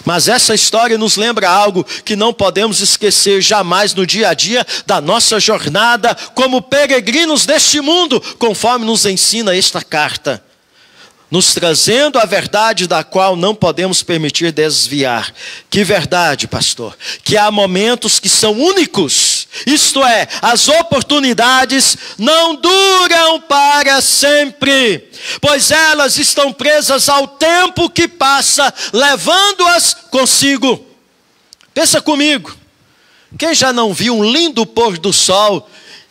Mas essa história nos lembra algo que não podemos esquecer jamais no dia a dia da nossa jornada como peregrinos deste mundo, conforme nos ensina esta carta, nos trazendo a verdade da qual não podemos permitir desviar. Que verdade, pastor? Que há momentos que são únicos, isto é, as oportunidades não duram para sempre, pois elas estão presas ao tempo que passa, levando-as consigo. Pensa comigo, quem já não viu um lindo pôr do sol,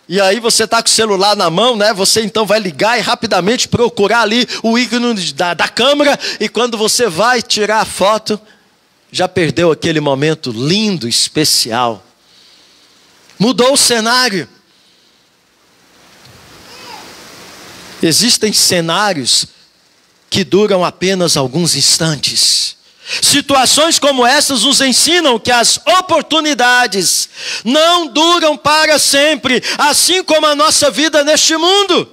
e aí você está com o celular na mão, né? Você então vai ligar e rapidamente procurar ali o ícone da câmera, e quando você vai tirar a foto, já perdeu aquele momento lindo, especial. Mudou o cenário. Existem cenários que duram apenas alguns instantes. Situações como essas nos ensinam que as oportunidades não duram para sempre, assim como a nossa vida neste mundo.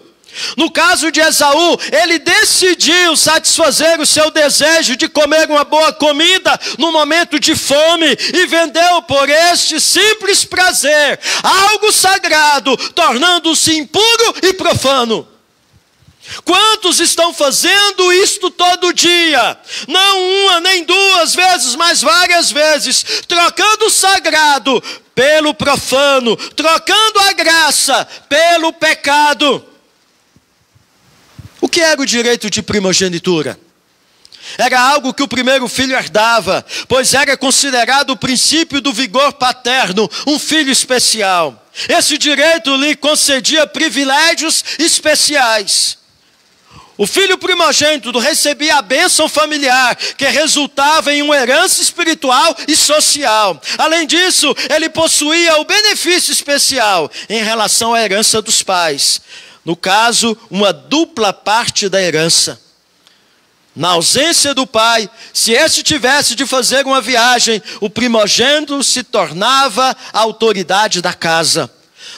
No caso de Esaú, ele decidiu satisfazer o seu desejo de comer uma boa comida no momento de fome e vendeu por este simples prazer algo sagrado, tornando-se impuro e profano. Quantos estão fazendo isto todo dia? Não uma nem duas vezes, mas várias vezes, trocando o sagrado pelo profano, trocando a graça pelo pecado. O que era o direito de primogenitura? Era algo que o primeiro filho herdava, pois era considerado o princípio do vigor paterno, um filho especial. Esse direito lhe concedia privilégios especiais. O filho primogênito recebia a bênção familiar, que resultava em uma herança espiritual e social. Além disso, ele possuía o benefício especial em relação à herança dos pais. No caso, uma dupla parte da herança. Na ausência do pai, se este tivesse de fazer uma viagem, o primogênito se tornava a autoridade da casa.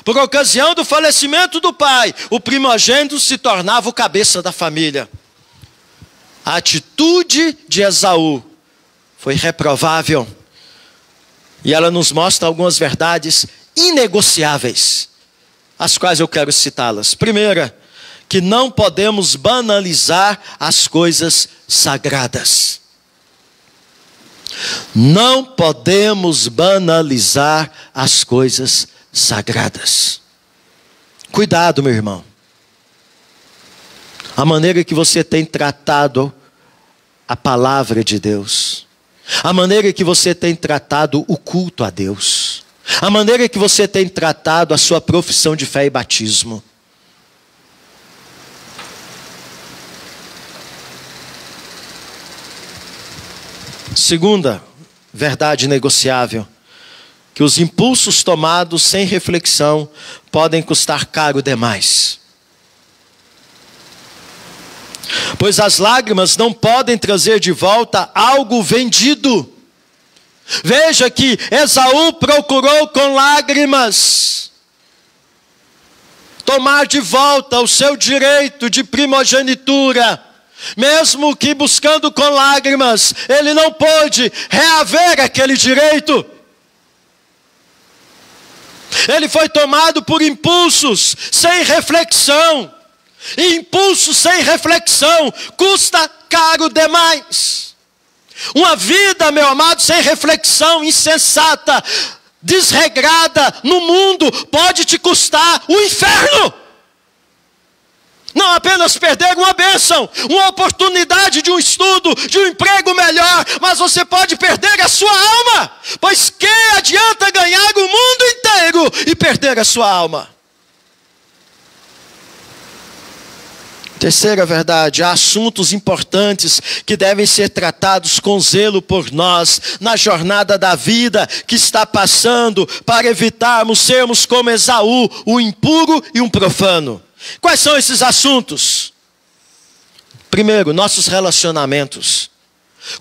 Por ocasião do falecimento do pai, o primogênito se tornava o cabeça da família. A atitude de Esaú foi reprovável. E ela nos mostra algumas verdades inegociáveis, as quais eu quero citá-las. Primeira, que não podemos banalizar as coisas sagradas. Não podemos banalizar as coisas sagradas. Cuidado, meu irmão. A maneira que você tem tratado a palavra de Deus, a maneira que você tem tratado o culto a Deus, a maneira que você tem tratado a sua profissão de fé e batismo. Segunda verdade negociável, que os impulsos tomados sem reflexão podem custar caro demais. Pois as lágrimas não podem trazer de volta algo vendido. Veja que Esaú procurou com lágrimas tomar de volta o seu direito de primogenitura. Mesmo que buscando com lágrimas, ele não pôde reaver aquele direito. Ele foi tomado por impulsos sem reflexão. E impulso sem reflexão custa caro demais. Uma vida, meu amado, sem reflexão, insensata, desregrada no mundo, pode te custar o inferno. Não apenas perder uma bênção, uma oportunidade de um estudo, de um emprego melhor, mas você pode perder a sua alma. Pois que adianta ganhar o mundo inteiro e perder a sua alma? Terceira verdade, há assuntos importantes que devem ser tratados com zelo por nós, na jornada da vida que está passando, para evitarmos sermos como Esaú, o impuro e um profano. Quais são esses assuntos? Primeiro, nossos relacionamentos.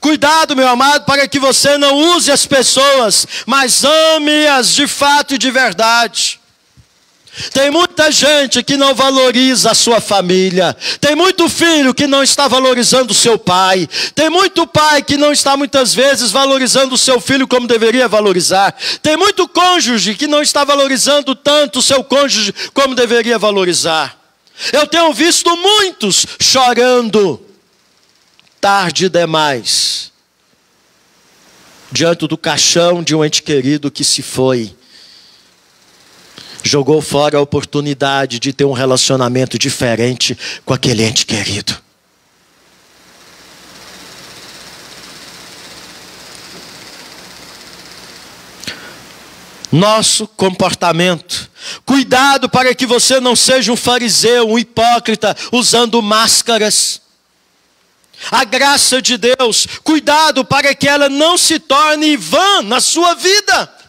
Cuidado, meu amado, para que você não use as pessoas, mas ame-as de fato e de verdade. Tem muita gente que não valoriza a sua família. Tem muito filho que não está valorizando o seu pai. Tem muito pai que não está muitas vezes valorizando o seu filho como deveria valorizar. Tem muito cônjuge que não está valorizando tanto o seu cônjuge como deveria valorizar. Eu tenho visto muitos chorando tarde demais diante do caixão de um ente querido que se foi. Jogou fora a oportunidade de ter um relacionamento diferente com aquele ente querido. Nosso comportamento. Cuidado para que você não seja um fariseu, um hipócrita, usando máscaras. A graça de Deus, cuidado para que ela não se torne vã na sua vida.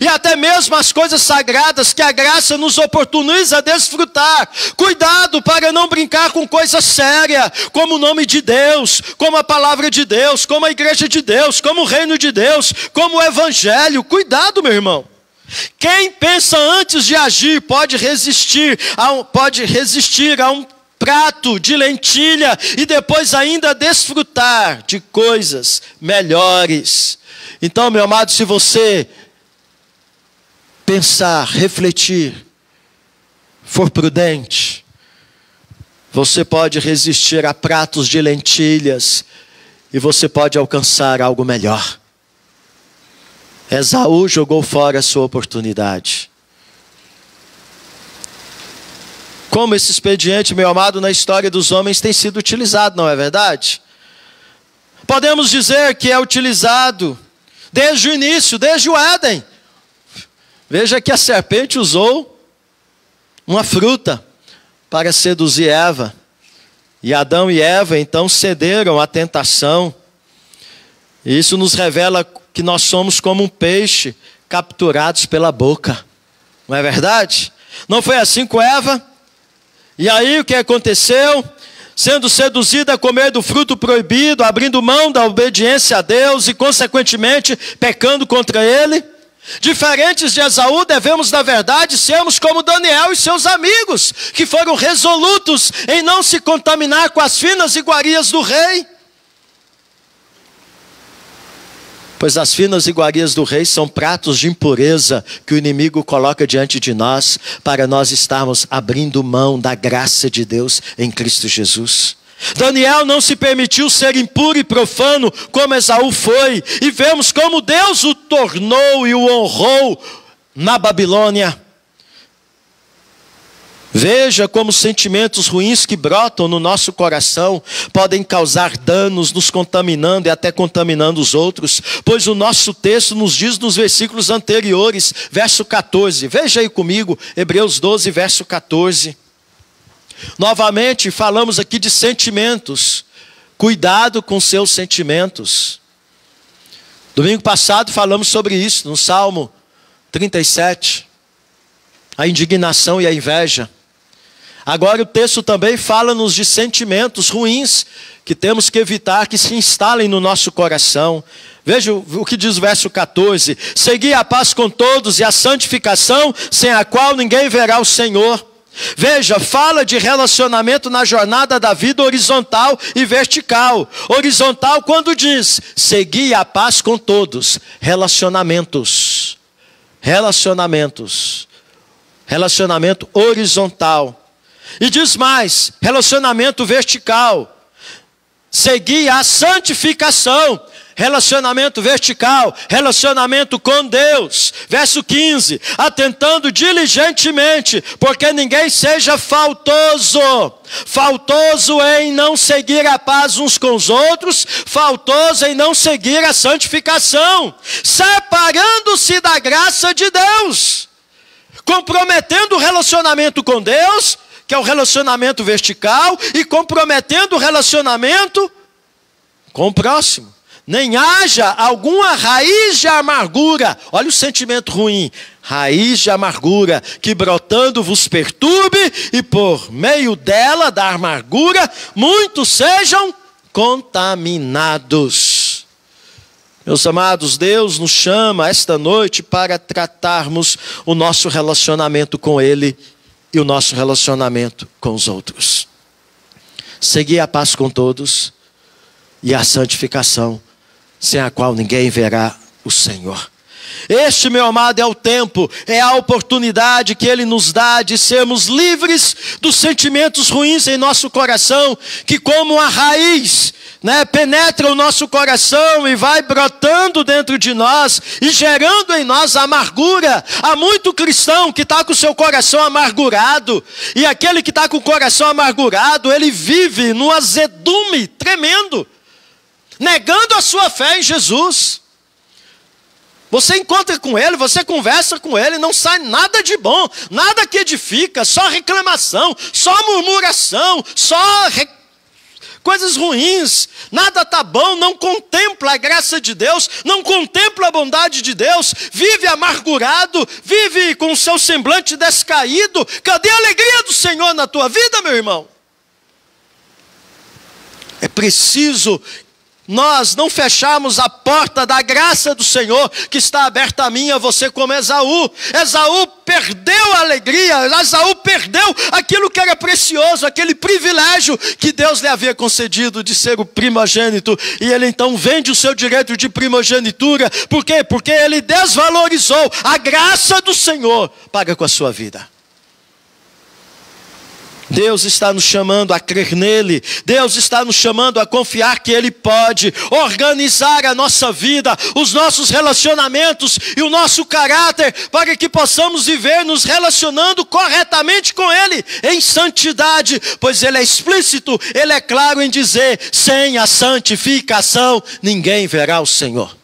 E até mesmo as coisas sagradas que a graça nos oportuniza a desfrutar. Cuidado para não brincar com coisa séria, como o nome de Deus, como a palavra de Deus, como a igreja de Deus, como o reino de Deus, como o evangelho. Cuidado, meu irmão. Quem pensa antes de agir pode resistir a um prato de lentilha e depois ainda desfrutar de coisas melhores. Então, meu amado, se você pensar, refletir, for prudente, você pode resistir a pratos de lentilhas e você pode alcançar algo melhor. Esaú jogou fora a sua oportunidade. Como esse expediente, meu amado, na história dos homens tem sido utilizado, não é verdade? podemos dizer que é utilizado desde o início, desde o Éden. Veja que a serpente usou uma fruta para seduzir Eva. E Adão e Eva então cederam à tentação. E isso nos revela que nós somos como um peixe capturados pela boca. Não é verdade? Não foi assim com Eva? E aí o que aconteceu? Sendo seduzida a comer do fruto proibido, abrindo mão da obediência a Deus e consequentemente pecando contra Ele. Diferentes de Esaú, devemos na verdade sermos como Daniel e seus amigos, que foram resolutos em não se contaminar com as finas iguarias do rei. Pois as finas iguarias do rei são pratos de impureza que o inimigo coloca diante de nós, para nós estarmos abrindo mão da graça de Deus em Cristo Jesus. Daniel não se permitiu ser impuro e profano como Esaú foi, e vemos como Deus o tornou e o honrou na Babilônia. Veja como sentimentos ruins que brotam no nosso coração podem causar danos, nos contaminando e até contaminando os outros. Pois o nosso texto nos diz nos versículos anteriores, verso 14. Veja aí comigo, Hebreus 12, verso 14. Novamente falamos aqui de sentimentos. Cuidado com seus sentimentos. Domingo passado falamos sobre isso no Salmo 37. A indignação e a inveja. Agora o texto também fala-nos de sentimentos ruins que temos que evitar que se instalem no nosso coração. Veja o que diz o verso 14. Segui a paz com todos e a santificação, sem a qual ninguém verá o Senhor. Veja, fala de relacionamento na jornada da vida horizontal e vertical. Horizontal quando diz, segui a paz com todos. Relacionamentos. Relacionamento horizontal. E diz mais, relacionamento vertical. Segui a santificação. Relacionamento vertical, relacionamento com Deus. Verso 15, atentando diligentemente, porque ninguém seja faltoso. Faltoso em não seguir a paz uns com os outros, faltoso em não seguir a santificação, separando-se da graça de Deus, comprometendo o relacionamento com Deus, que é o relacionamento vertical, e comprometendo o relacionamento com o próximo. Nem haja alguma raiz de amargura, olha o sentimento ruim, raiz de amargura, que brotando vos perturbe, e por meio dela, da amargura, muitos sejam contaminados. Meus amados, Deus nos chama esta noite para tratarmos o nosso relacionamento com Ele e o nosso relacionamento com os outros. Seguir a paz com todos e a santificação, sem a qual ninguém verá o Senhor. Este, meu amado, é o tempo, é a oportunidade que Ele nos dá de sermos livres dos sentimentos ruins em nosso coração, que como uma raiz, penetra o nosso coração e vai brotando dentro de nós e gerando em nós amargura. Há muito cristão que está com o seu coração amargurado, e aquele que está com o coração amargurado, ele vive num azedume tremendo, negando a sua fé em Jesus. Você encontra com ele, você conversa com ele, não sai nada de bom, nada que edifica, só reclamação, só murmuração, coisas ruins, nada está bom, não contempla a graça de Deus, não contempla a bondade de Deus, vive amargurado, vive com o seu semblante descaído. Cadê a alegria do Senhor na tua vida, meu irmão? É preciso nós não fecharmos a porta da graça do Senhor, que está aberta a mim e a você, como Esaú. Esaú perdeu a alegria, Esaú perdeu aquilo que era precioso, aquele privilégio que Deus lhe havia concedido de ser o primogênito, e ele então vende o seu direito de primogenitura. Por quê? Porque ele desvalorizou a graça do Senhor para com a sua vida. Deus está nos chamando a crer nele. Deus está nos chamando a confiar que ele pode organizar a nossa vida, os nossos relacionamentos e o nosso caráter, para que possamos viver nos relacionando corretamente com ele, em santidade, pois ele é explícito, ele é claro em dizer: sem a santificação ninguém verá o Senhor.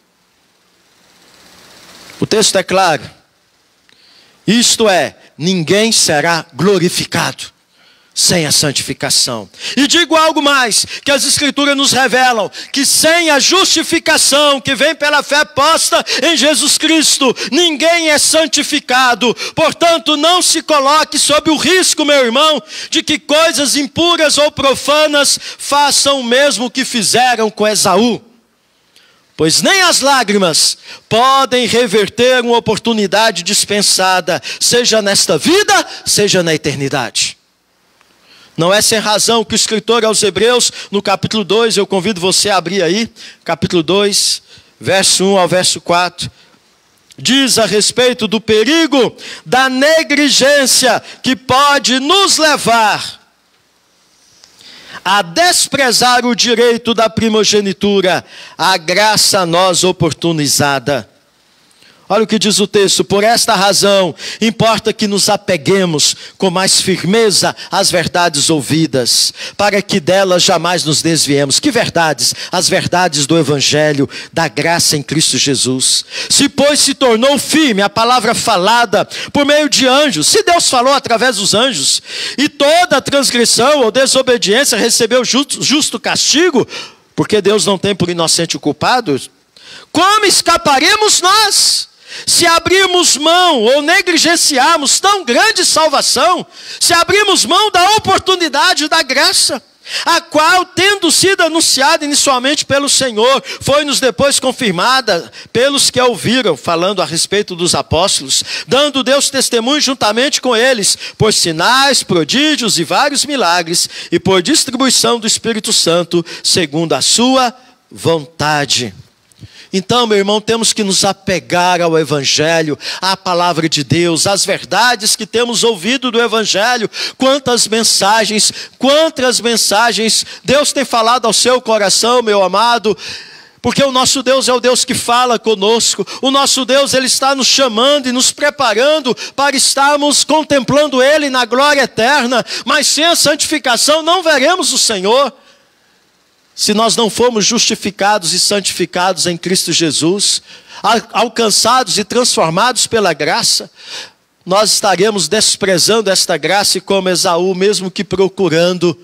O texto é claro. Isto é, ninguém será glorificado sem a santificação. E digo algo mais, que as Escrituras nos revelam, que sem a justificação que vem pela fé posta em Jesus Cristo, ninguém é santificado. Portanto, não se coloque sob o risco, meu irmão, de que coisas impuras ou profanas façam o mesmo que fizeram com Esaú. Pois nem as lágrimas podem reverter uma oportunidade dispensada, seja nesta vida, seja na eternidade. Não é sem razão que o escritor aos Hebreus, no capítulo 2, eu convido você a abrir aí, capítulo 2, verso 1 ao verso 4, diz a respeito do perigo da negligência que pode nos levar a desprezar o direito da primogenitura, a graça a nós oportunizada. Olha o que diz o texto: por esta razão, importa que nos apeguemos com mais firmeza às verdades ouvidas, para que delas jamais nos desviemos. Que verdades? As verdades do Evangelho, da graça em Cristo Jesus. Se, pois, se tornou firme a palavra falada por meio de anjos, se Deus falou através dos anjos, e toda transgressão ou desobediência recebeu justo castigo, porque Deus não tem por inocente o culpado, como escaparemos nós? Se abrirmos mão ou negligenciarmos tão grande salvação, se abrirmos mão da oportunidade da graça, a qual, tendo sido anunciada inicialmente pelo Senhor, foi-nos depois confirmada pelos que a ouviram, falando a respeito dos apóstolos, dando Deus testemunho juntamente com eles, por sinais, prodígios e vários milagres, e por distribuição do Espírito Santo, segundo a sua vontade. Então, meu irmão, temos que nos apegar ao Evangelho, à palavra de Deus, às verdades que temos ouvido do Evangelho. Quantas mensagens Deus tem falado ao seu coração, meu amado, porque o nosso Deus é o Deus que fala conosco. O nosso Deus, Ele está nos chamando e nos preparando para estarmos contemplando Ele na glória eterna, mas sem a santificação não veremos o Senhor. Se nós não formos justificados e santificados em Cristo Jesus, alcançados e transformados pela graça, nós estaremos desprezando esta graça, e como Esaú, mesmo que procurando,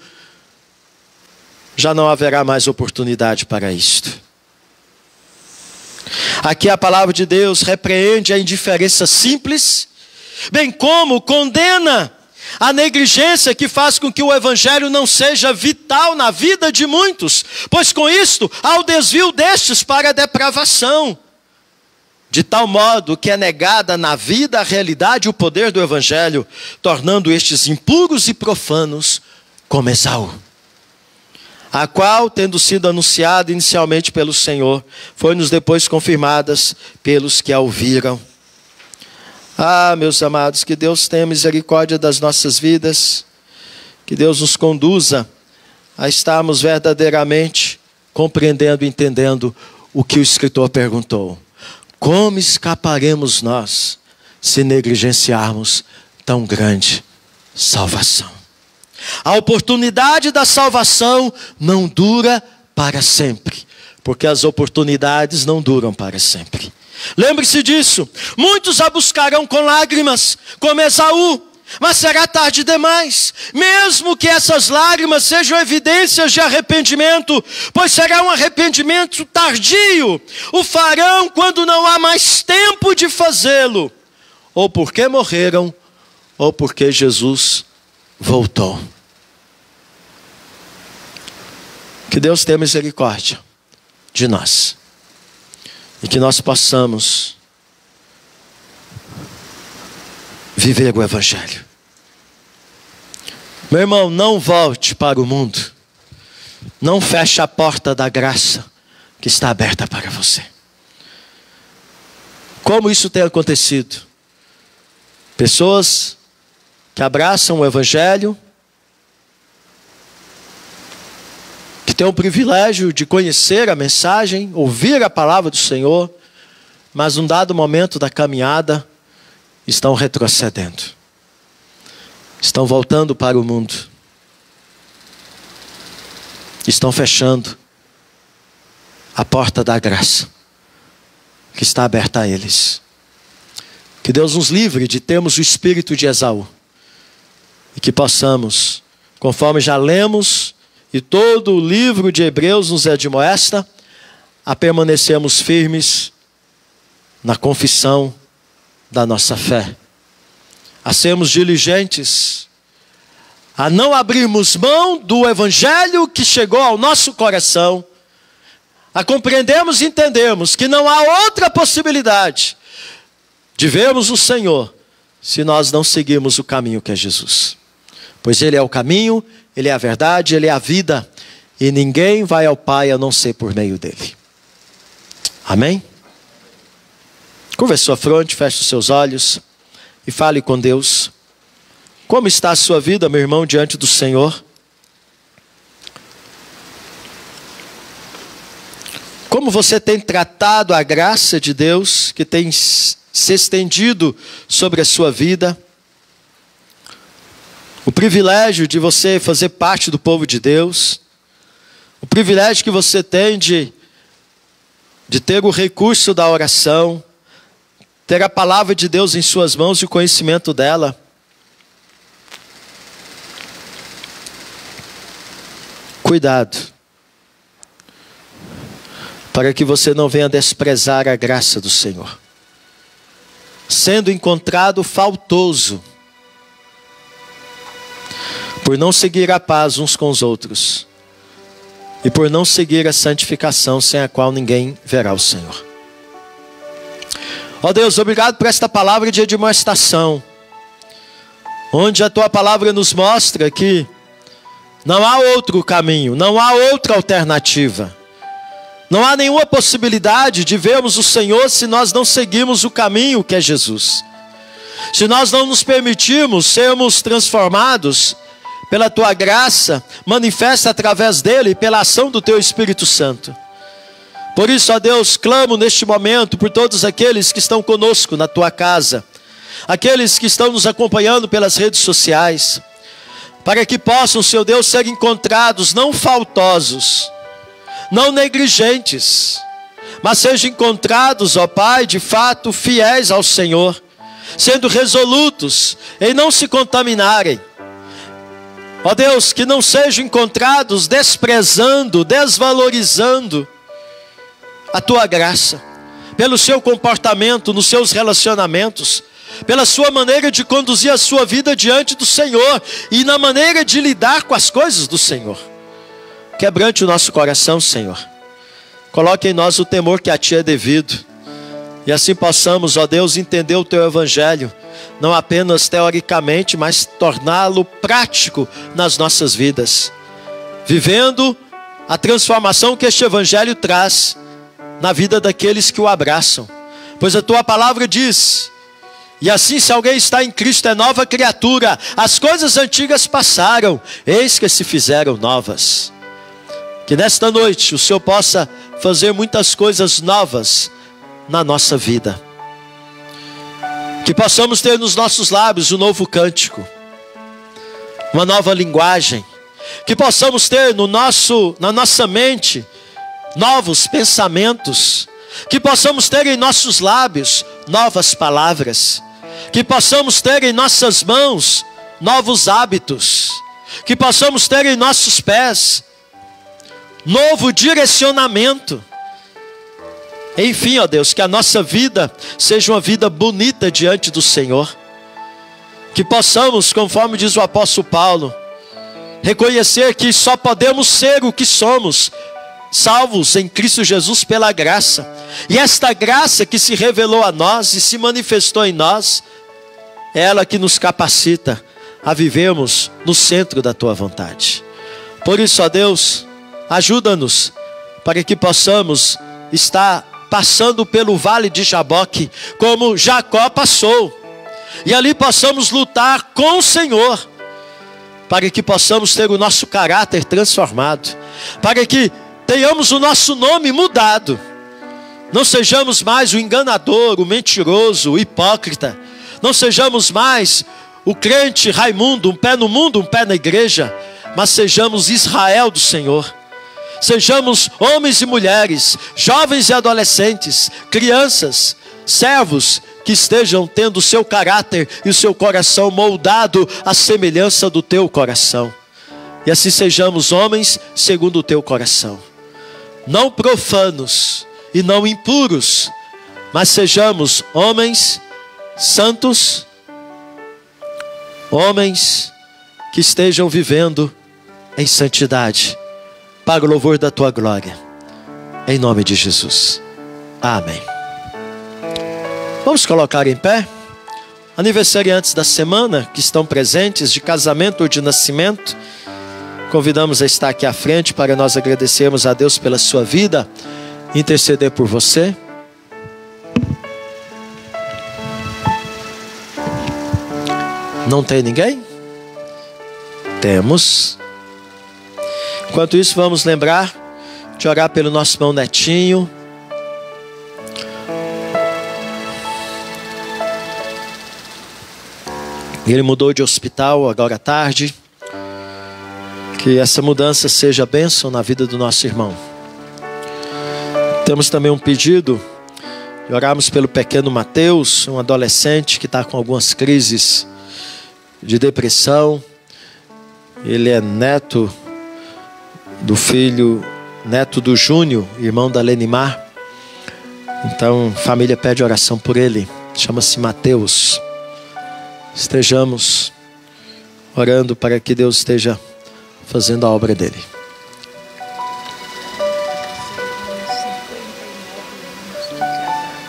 já não haverá mais oportunidade para isto. Aqui a palavra de Deus repreende a indiferença simples, bem como condena a negligência que faz com que o Evangelho não seja vital na vida de muitos, pois com isto há o desvio destes para a depravação, de tal modo que é negada na vida a realidade e o poder do Evangelho, tornando estes impuros e profanos como Esaú, a qual, tendo sido anunciada inicialmente pelo Senhor, foi-nos depois confirmadas pelos que a ouviram. Ah, meus amados, que Deus tenha misericórdia das nossas vidas, que Deus nos conduza a estarmos verdadeiramente compreendendo e entendendo o que o escritor perguntou. Como escaparemos nós se negligenciarmos tão grande salvação? A oportunidade da salvação não dura para sempre, porque as oportunidades não duram para sempre. Lembre-se disso. Muitos a buscarão com lágrimas, como Esaú, mas será tarde demais, mesmo que essas lágrimas sejam evidências de arrependimento, pois será um arrependimento tardio. O farão quando não há mais tempo de fazê-lo, ou porque morreram, ou porque Jesus voltou. Que Deus tenha misericórdia de nós, e que nós possamos viver o Evangelho. Meu irmão, não volte para o mundo. Não feche a porta da graça que está aberta para você. Como isso tem acontecido? Pessoas que abraçam o Evangelho, que têm o privilégio de conhecer a mensagem, ouvir a palavra do Senhor, mas num dado momento da caminhada, estão retrocedendo. Estão voltando para o mundo. Estão fechando a porta da graça que está aberta a eles. Que Deus nos livre de termos o espírito de Esaú. E que possamos, conforme já lemos, e todo o livro de Hebreus nos admoesta, a permanecermos firmes na confissão da nossa fé. A sermos diligentes, a não abrirmos mão do evangelho que chegou ao nosso coração, a compreendermos e entendermos que não há outra possibilidade de vermos o Senhor se nós não seguirmos o caminho que é Jesus. Pois Ele é o caminho, Ele é a verdade, Ele é a vida, e ninguém vai ao Pai a não ser por meio dEle. Amém? Curva a sua fronte, feche os seus olhos e fale com Deus. Como está a sua vida, meu irmão, diante do Senhor? Como você tem tratado a graça de Deus que tem se estendido sobre a sua vida? O privilégio de você fazer parte do povo de Deus. O privilégio que você tem de ter o recurso da oração. Ter a palavra de Deus em suas mãos e o conhecimento dela. Cuidado, para que você não venha desprezar a graça do Senhor, sendo encontrado faltoso, por não seguir a paz uns com os outros, e por não seguir a santificação, sem a qual ninguém verá o Senhor. Ó Deus, obrigado por esta palavra de admoestação, onde a Tua palavra nos mostra que não há outro caminho, não há outra alternativa. Não há nenhuma possibilidade de vermos o Senhor se nós não seguirmos o caminho que é Jesus. Se nós não nos permitirmos sermos transformados pela Tua graça, manifesta através dEle e pela ação do Teu Espírito Santo. Por isso, ó Deus, clamo neste momento por todos aqueles que estão conosco na Tua casa, aqueles que estão nos acompanhando pelas redes sociais, para que possam, Senhor Deus, ser encontrados não faltosos, não negligentes, mas sejam encontrados, ó Pai, de fato fiéis ao Senhor, sendo resolutos em não se contaminarem. Ó Deus, que não sejam encontrados desprezando, desvalorizando a Tua graça, pelo seu comportamento nos seus relacionamentos, pela sua maneira de conduzir a sua vida diante do Senhor e na maneira de lidar com as coisas do Senhor. Quebrante o nosso coração, Senhor. Coloque em nós o temor que a Ti é devido. E assim possamos, ó Deus, entender o Teu Evangelho, não apenas teoricamente, mas torná-lo prático nas nossas vidas, vivendo a transformação que este Evangelho traz na vida daqueles que o abraçam. Pois a Tua palavra diz: e assim, se alguém está em Cristo, é nova criatura. As coisas antigas passaram, eis que se fizeram novas. Que nesta noite o Senhor possa fazer muitas coisas novas na nossa vida. Que possamos ter nos nossos lábios um novo cântico, uma nova linguagem. Que possamos ter na nossa mente novos pensamentos. Que possamos ter em nossos lábios novas palavras. Que possamos ter em nossas mãos novos hábitos. Que possamos ter em nossos pés novo direcionamento. Enfim, ó Deus, que a nossa vida seja uma vida bonita diante do Senhor. Que possamos, conforme diz o apóstolo Paulo, reconhecer que só podemos ser o que somos, salvos em Cristo Jesus pela graça. E esta graça que se revelou a nós e se manifestou em nós, é ela que nos capacita a vivermos no centro da Tua vontade. Por isso, ó Deus, ajuda-nos para que possamos estar passando pelo vale de Jaboque, como Jacó passou, e ali possamos lutar com o Senhor, para que possamos ter o nosso caráter transformado, para que tenhamos o nosso nome mudado, não sejamos mais o enganador, o mentiroso, o hipócrita, não sejamos mais o crente Raimundo, um pé no mundo, um pé na igreja, mas sejamos Israel do Senhor. Sejamos homens e mulheres, jovens e adolescentes, crianças, servos, que estejam tendo o seu caráter e o seu coração moldado à semelhança do teu coração. E assim sejamos homens segundo o teu coração. Não profanos e não impuros, mas sejamos homens santos, homens que estejam vivendo em santidade, para o louvor da tua glória. Em nome de Jesus. Amém. Vamos colocar em pé. Aniversariantes da semana que estão presentes, de casamento ou de nascimento, convidamos a estar aqui à frente para nós agradecermos a Deus pela sua vida, interceder por você. Não tem ninguém? Temos. Enquanto isso, vamos lembrar de orar pelo nosso irmão Netinho. Ele mudou de hospital agora à tarde. Que essa mudança seja bênção na vida do nosso irmão. Temos também um pedido de orarmos pelo pequeno Mateus, um adolescente que está com algumas crises de depressão. Ele é neto do Júnior, irmão da Lenimar. Então, a família pede oração por ele. Chama-se Mateus. Estejamos orando para que Deus esteja fazendo a obra dele.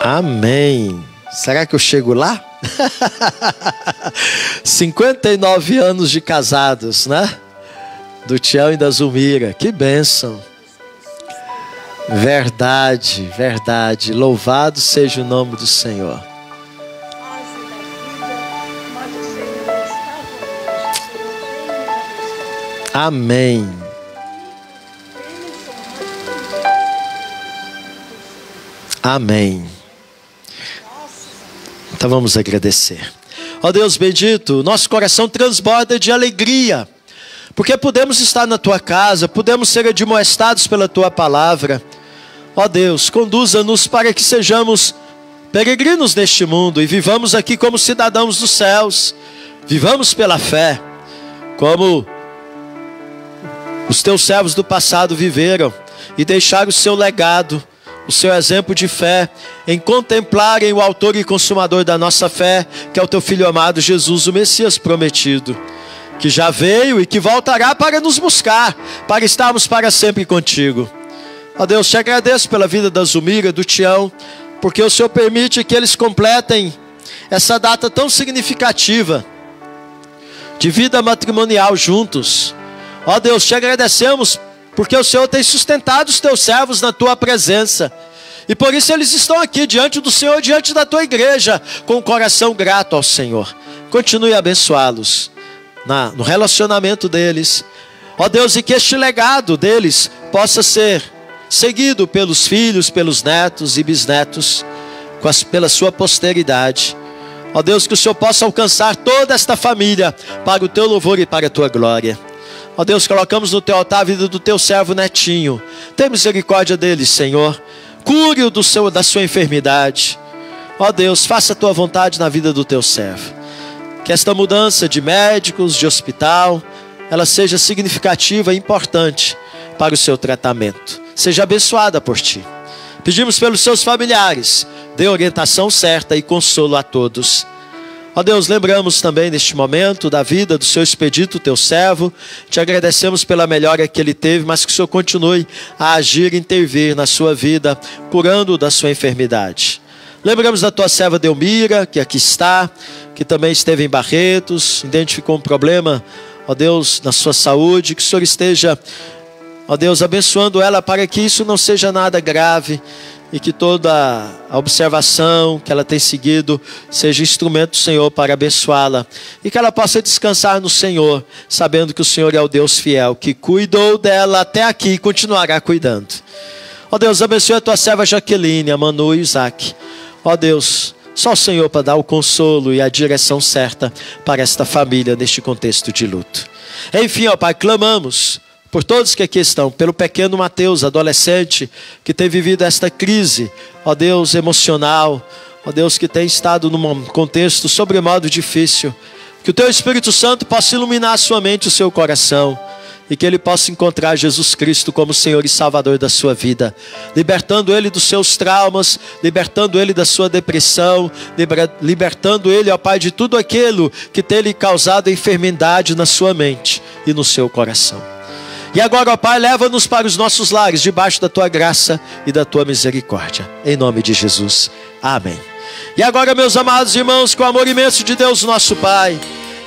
Amém. Será que eu chego lá? 59 anos de casados, né? Do Tião e da Zulmira. Que bênção. Verdade, verdade. Louvado seja o nome do Senhor. Amém. Amém. Então vamos agradecer. Ó Deus bendito, nosso coração transborda de alegria, porque podemos estar na tua casa, podemos ser admoestados pela tua palavra. Ó Deus, conduza-nos para que sejamos peregrinos neste mundo e vivamos aqui como cidadãos dos céus. Vivamos pela fé, como os teus servos do passado viveram e deixaram o seu legado, o seu exemplo de fé, em contemplarem o autor e consumador da nossa fé, que é o teu Filho amado Jesus, o Messias prometido, que já veio e que voltará para nos buscar, para estarmos para sempre contigo. Ó Deus, te agradeço pela vida da Zulmira, do Tião, porque o Senhor permite que eles completem essa data tão significativa de vida matrimonial juntos. Ó Deus, te agradecemos porque o Senhor tem sustentado os teus servos na tua presença. E por isso eles estão aqui diante do Senhor, diante da tua igreja, com o coração grato ao Senhor. Continue a abençoá-los no relacionamento deles. Ó Deus, e que este legado deles possa ser seguido pelos filhos, pelos netos e bisnetos, pela sua posteridade. Ó Deus, que o Senhor possa alcançar toda esta família para o teu louvor e para a tua glória. Ó Deus, colocamos no teu altar a vida do teu servo Netinho. Tem misericórdia dele, Senhor. Cure-o da sua enfermidade. Ó Deus, faça a tua vontade na vida do teu servo. Que esta mudança de médicos, de hospital, ela seja significativa e importante para o seu tratamento. Seja abençoada por ti. Pedimos pelos seus familiares, dê orientação certa e consolo a todos. Ó Deus, lembramos também neste momento da vida do seu Expedito, teu servo. Te agradecemos pela melhora que ele teve, mas que o Senhor continue a agir e intervir na sua vida, curando-o da sua enfermidade. Lembramos da tua serva Delmira, que aqui está, que também esteve em Barretos, identificou um problema, ó Deus, na sua saúde. Que o Senhor esteja, ó Deus, abençoando ela para que isso não seja nada grave e que toda a observação que ela tem seguido seja instrumento do Senhor para abençoá-la, e que ela possa descansar no Senhor, sabendo que o Senhor é o Deus fiel, que cuidou dela até aqui e continuará cuidando. Ó Deus, abençoe a tua serva Jaqueline, a Manu e o Isaac. Ó Deus, só o Senhor para dar o consolo e a direção certa para esta família neste contexto de luto. Enfim, ó Pai, clamamos por todos que aqui estão, pelo pequeno Mateus, adolescente, que tem vivido esta crise, ó Deus, emocional, ó Deus, que tem estado num contexto sobremodo difícil. Que o Teu Espírito Santo possa iluminar a sua mente e o seu coração, e que ele possa encontrar Jesus Cristo como Senhor e Salvador da sua vida, libertando ele dos seus traumas, libertando ele da sua depressão, libertando ele, ó Pai, de tudo aquilo que tem lhe causado enfermidade na sua mente e no seu coração. E agora, ó Pai, leva-nos para os nossos lares, debaixo da Tua graça e da Tua misericórdia. Em nome de Jesus. Amém. E agora, meus amados irmãos, com o amor imenso de Deus, nosso Pai,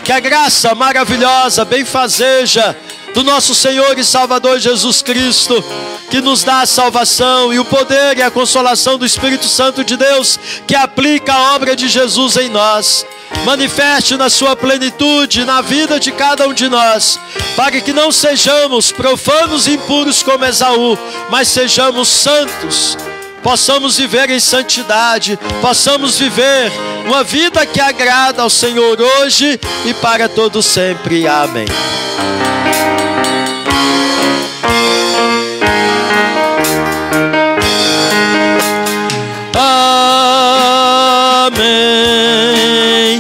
que a graça maravilhosa, benfazeja do nosso Senhor e Salvador Jesus Cristo, que nos dá a salvação e o poder e a consolação do Espírito Santo de Deus, que aplica a obra de Jesus em nós, manifeste na sua plenitude na vida de cada um de nós, para que não sejamos profanos e impuros como Esaú, mas sejamos santos, possamos viver em santidade, possamos viver uma vida que agrada ao Senhor hoje e para todo sempre. Amém. Amém,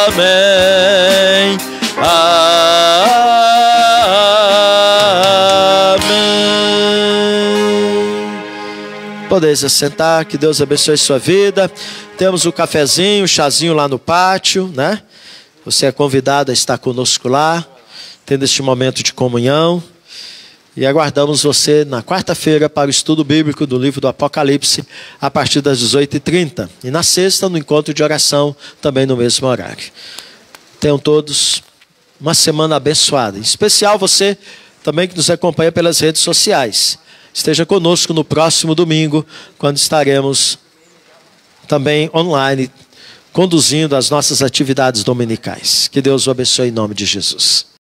amém, amém. Podeis assentar, que Deus abençoe sua vida. Temos o cafezinho, o chazinho lá no pátio, né? Você é convidado a estar conosco lá, tendo este momento de comunhão. E aguardamos você na quarta-feira para o estudo bíblico do livro do Apocalipse, a partir das 18h30. E na sexta, no encontro de oração, também no mesmo horário. Tenham todos uma semana abençoada. Em especial você também que nos acompanha pelas redes sociais. Esteja conosco no próximo domingo, quando estaremos também online, conduzindo as nossas atividades dominicais. Que Deus o abençoe em nome de Jesus.